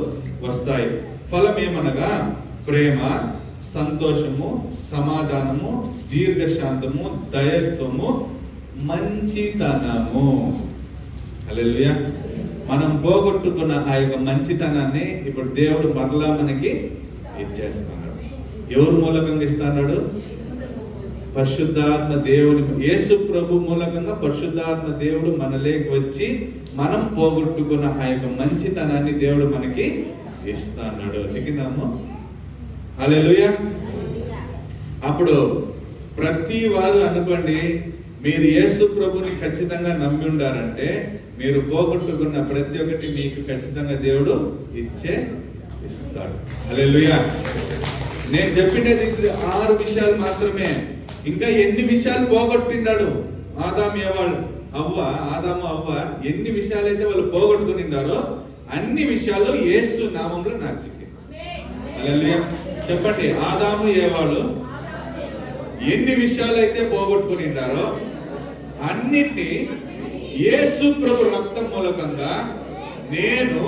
వస్తాయి. ఫలమేమనగా ప్రేమ, సంతోషము, సమాధానము, దీర్ఘశాంతము, దయత్వము, మంచితనము. హల్లెలూయా. మనం పోగొట్టుకున్న ఆ యొక్క మంచితనాన్ని ఇప్పుడు దేవుడు మరలా మనకి ఇచ్చేస్తున్నాడు. ఎవరు మూలకంగా ఇస్తున్నాడు? పరిశుద్ధాత్మ దేవుని, యేసు ప్రభు మూలకంగా పరిశుద్ధాత్మ దేవుడు మనలోకి వచ్చి మనం పోగొట్టుకున్న ఆ యొక్క మంచితనాన్ని దేవుడు మనకి ఇస్తున్నాడు. చిక్కిందాము. హల్లెలూయా. అప్పుడు ప్రతి వారు అనుకోండి, మీరు యేసు ప్రభుని ఖచ్చితంగా నమ్మి ఉండారంటే మీరు పోగొట్టుకున్న ప్రతి ఒక్కటి మీకు ఖచ్చితంగా దేవుడు ఇస్తాడు. హల్లెలూయా. నేను చెప్పినది 6 విషయాలు మాత్రమే. ఇంకా ఎన్ని విషయాలు పోగొట్టిండాడు ఆదాము అవ్వ ఎన్ని విషయాలైతే వాళ్ళు పోగొట్టుకునిండారో అన్ని విషయాలు యేసు నామంలో నాకు చిక్కింది. హల్లెలూయా. చెప్పండి, ఆదాము ఏవాళ్ళు ఎన్ని విషయాలైతే పోగొట్టుకునిండారో అన్నిటినీ యేసు ప్రభు రక్తం మూలకంగా నేను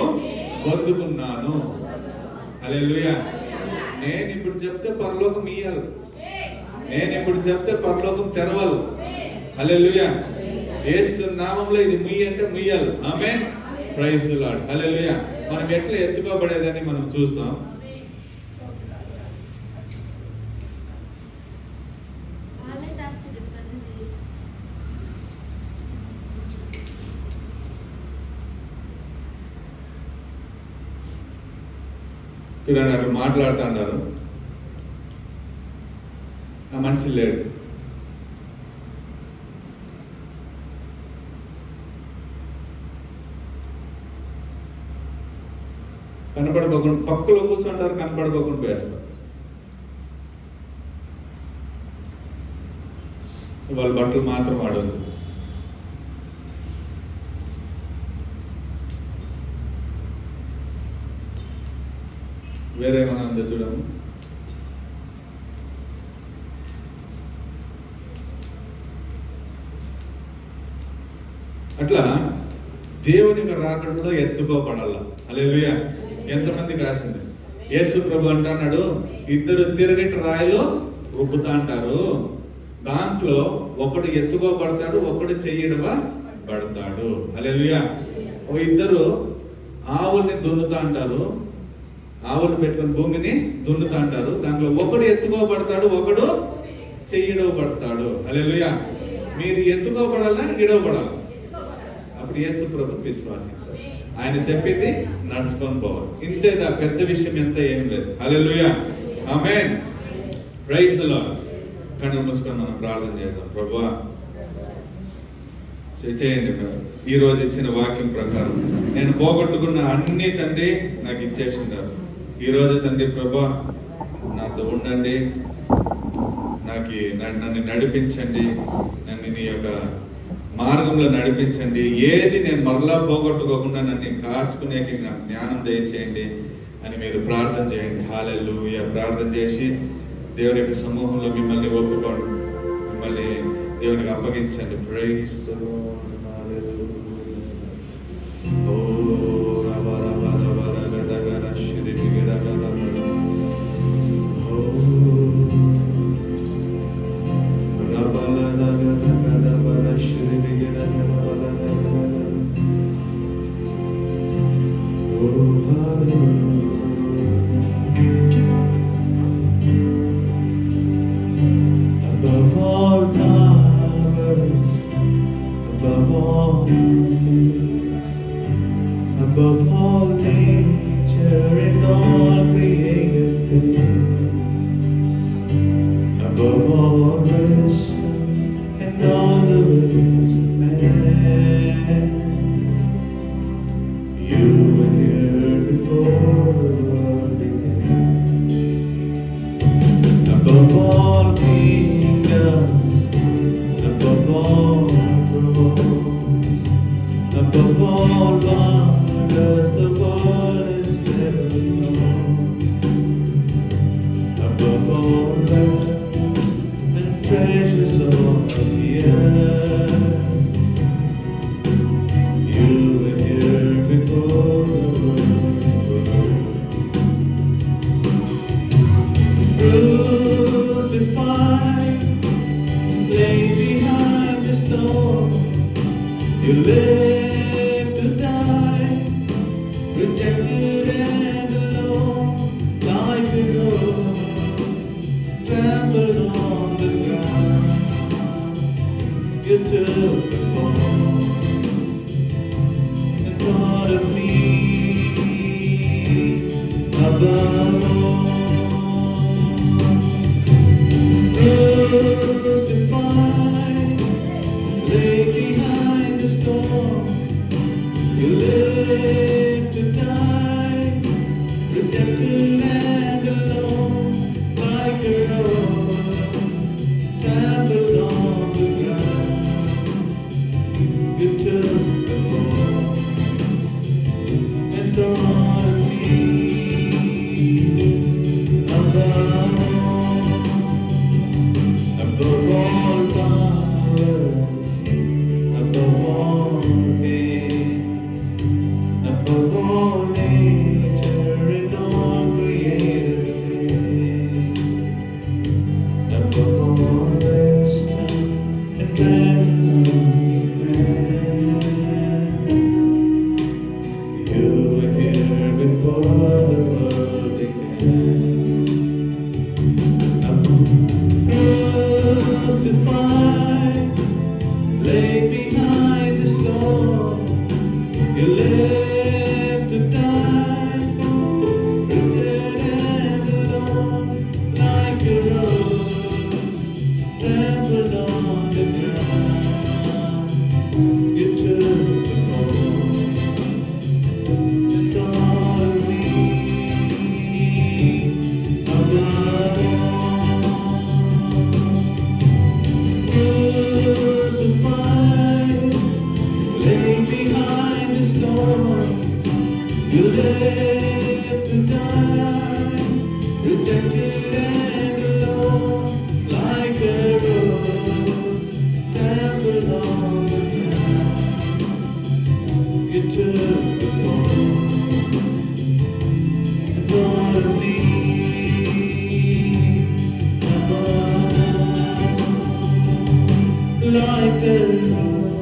పొందుకున్నాను. హల్లెలూయా. నేను ఇప్పుడు చెప్తే పరలోకం ఇయ్యాలి, నేను ఇప్పుడు చెప్తే పరలోకం తెరవాలి. హల్లెలూయా. యేసు నామంలో ఇది ముయ్యి అంటే ముయ్యాలి. Amen. Praise the lord. Hallelujah. మనం ఎట్లా ఎత్తుకోబడేదని మనం చూస్తాం. చూడండి, అక్కడ మాట్లాడుతున్నారు. ఆ మనిషి లేడు. కనపడకుండా పక్కలో కూర్చుంటారు, కనపడకుండా వేస్తారు. వాళ్ళ బట్టలు మాత్రం వాడదు. వేరే ఏమైనా ఉందో చూడము. అట్లా దేవుని రాకడలో ఎత్తుకోబడాల. హల్లెలూయా. ఎంతమందికి రాసింది? యేసు ప్రభు అంటున్నాడు, ఇద్దరు తిరగటి రాయిలో రుబ్బుతా అంటారు, దాంట్లో ఒకడు ఎత్తుకోబడతాడు, ఒకడు చెయ్యడవా పడతాడు. హల్లెలూయా. ఒక ఇద్దరు ఆవుల్ని దున్నుతా అంటారు, ఆవులు పెట్టుకుని భూమిని దున్నుతా అంటారు, దాంట్లో ఒకడు ఎత్తుకోబడతాడు, ఒకడు చెయ్యడవబడతాడు. హల్లెలూయా. మీరు ఎత్తుకోబడాలా, ఇడవబడాలా? అప్పుడు యేసు ప్రభు విశ్వాసించారు. ఆయన చెప్పింది నడుచుకొని పోవాలి. ఇంతేదా, పెద్ద విషయం ఎంత ఏం లేదు. Hallelujah. Amen. Praise the lord. కన్నులు మూసుకొని మనం ప్రార్థన చేద్దాం. ప్రభువా, చేయండి. ఈ రోజు ఇచ్చిన వాక్యం ప్రకారం నేను పోగొట్టుకున్న అన్ని తండ్రి నాకు ఇచ్చేసింటారు. ఈ రోజు తండ్రి ప్రభువా, నాతో ఉండండి, నన్ను నడిపించండి, నన్ను నీ యొక్క మార్గంలో నడిపించండి. ఏది నేను మరలా పోగొట్టుకోకుండా నన్ను కాచుకునేకి నాకు జ్ఞానం దయచేయండి అని మీరు ప్రార్థన చేయండి. హల్లెలూయా. ప్రార్థన చేసి దేవుని యొక్క సమూహంలో మిమ్మల్ని ఒప్పుకోండి, మిమ్మల్ని దేవునికి అప్పగించండి. Praise the lord. హల్లెలూయా. ఓ రబ రబ రబ రబ రబ శిరి బిగర రబ రబ. ఓ రబ రబ రబ రబ శిరి బిగర రబ రబ. ఓ hallelujah. Above all powers, above all things, above all nature and all created things, above all wisdom and all the ways of man, you were here before the world began. Above all kingdoms, above all thrones, above all wonders the world has ever known, above all wealth and treasures of the earth, you were here before the world. Crucified, laid behind the stone, you lived to die, rejected and alone, like a rose, trampled on the ground. You took the fall and thought of me above all. Crucified, laid behind the storm, you lived to die, rejected and alone, like a rose, trampled on the ground. You took the fall and thought of me above all powers, above all things, above all nature and all created things, above all wisdom and treasure of man. You were here before the world began. Crucified, laid behind the stone, you lived to die, rejected and alone, like a rose, left to die, rejected and alone, like a rose trampled on the ground. You took the fall and thought of me above, like a rose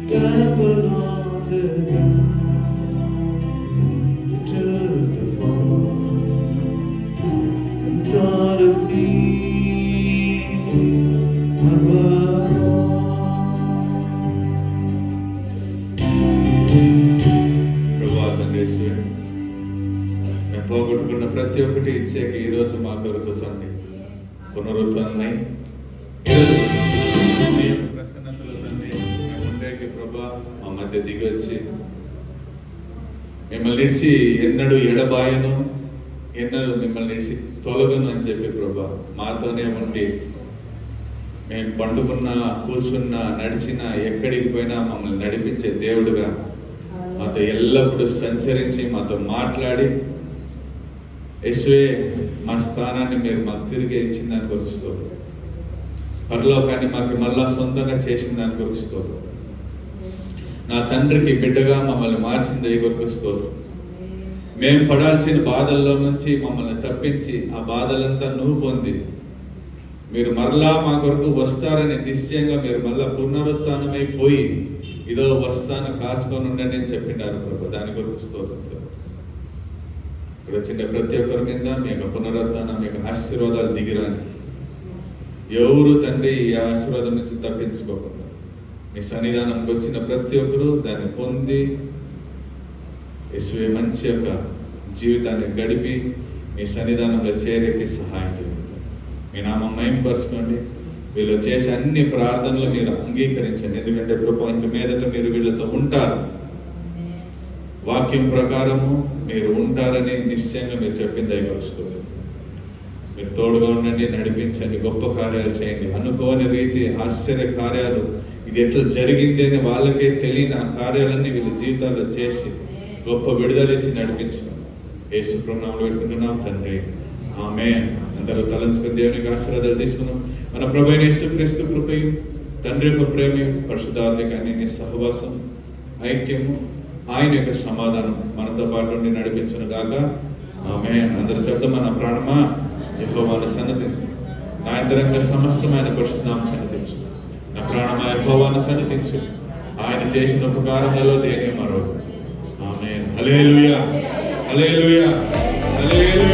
trampled on the ground. Thought of me మేము పోగొట్టుకున్న ప్రతి ఒక్కటి ఇచ్చాక ఈరోజు మా కొరకు తండ్రి పునరుత్థానమై మీ యొక్క ప్రసన్నతలో తండ్రి మేము ఉండేకి ప్రభా మా మధ్య దిగొచ్చి మిమ్మల్ని నిడిచి ఎన్నడూ ఎడబాయను, ఎన్నడూ మిమ్మల్ని నిడిచి తొలగను అని చెప్పి ప్రభా మాతోనే ఉండి మేము పండుకున్నా, కూర్చున్నా, నడిచినా, ఎక్కడికి పోయినా మమ్మల్ని నడిపించే దేవుడుగా మాతో ఎల్లప్పుడూ సంచరించి మాతో మాట్లాడి యేసువే మా స్థానాన్ని మీరు మాకు తిరిగి ఇచ్చిన దానికి కొలుస్తారు, పరలోకాన్ని మాకు మళ్ళా సొంతంగా చేసిన దానికి కొలుస్తారు, నా తండ్రికి బిడ్డగా మమ్మల్ని మార్చింది కొలుస్తారు. మేము పడాల్సిన బాధల్లో నుంచి మమ్మల్ని తప్పించి ఆ బాధలంతా నువ్వు పొంది మీరు మరలా మా కొరకు వస్తారని నిశ్చయంగా మీరు మళ్ళా పునరుత్థానమైపోయి ఇదో వస్తాను కాచుకొని ఉండండి అని చెప్పిండారు ప్రభు. దాని కొరకు స్తోత్రం. ఇక్కడ వచ్చిన ప్రతి ఒక్కరి మీద మీ యొక్క పునరుత్థానం, మీ యొక్క ఆశీర్వాదాలు దిగిరాని ఎవరు తండ్రి ఈ ఆశీర్వాదం నుంచి తప్పించుకోకుండా మీ సన్నిధానంకి వచ్చిన ప్రతి ఒక్కరు దాన్ని పొంది యేసువే మంచి యొక్క జీవితాన్ని గడిపి మీ సన్నిధానంలో చేరేకి సహాయం చేయండి. మీ నామం మహిమపరచుకోండి. వీళ్ళు చేసే అన్ని ప్రార్థనలు మీరు అంగీకరించండి. ఎందుకంటే ప్రభు ఇంక మీదట మీరు వీళ్ళతో ఉంటారు, వాక్యం ప్రకారము మీరు ఉంటారని నిశ్చయంగా మీరు చెప్పింది దయగలుస్తుంది. మీరు తోడుగా ఉండండి, నడిపించండి, గొప్ప కార్యాలు చేయండి. అనుకోని రీతి ఆశ్చర్య కార్యాలు ఇది ఎట్లా జరిగింది అని వాళ్ళకే తెలియని ఆ కార్యాలన్నీ వీళ్ళ జీవితాల్లో చేసి గొప్ప విడుదలిచ్చి నడిపించడం యేసు నామములో పెట్టుకుంటున్నాం తండ్రి, ఆమేన్. అందరూ తలంచుకుని దేవునికి ఆశీర్వాదాలు తీసుకున్నాం. మన ప్రభువైన యేసుక్రీస్తు కృపయు, తండ్రి యొక్క ప్రేమయు, పరిశుద్ధాత్మ అన్ని సహవాసం, ఐక్యము, ఆయన యొక్క సమాధానం మనతో పాటు ఉండి నడిపించును గాక, ఆమేన్. అందరూ చెప్తాం, మన ప్రాణమా యెహోవాను సన్నతించు, నా అంతరంగ సమస్తమైన పరిశుద్ధనామమును సన్నతించు. నా ప్రాణమా యెహోవాను సన్నతించు, ఆయన చేసిన ఉపకారములలో దేని మరో. ఆమేన్. హల్లెలూయా, హల్లెలూయా, హల్లెలూయా.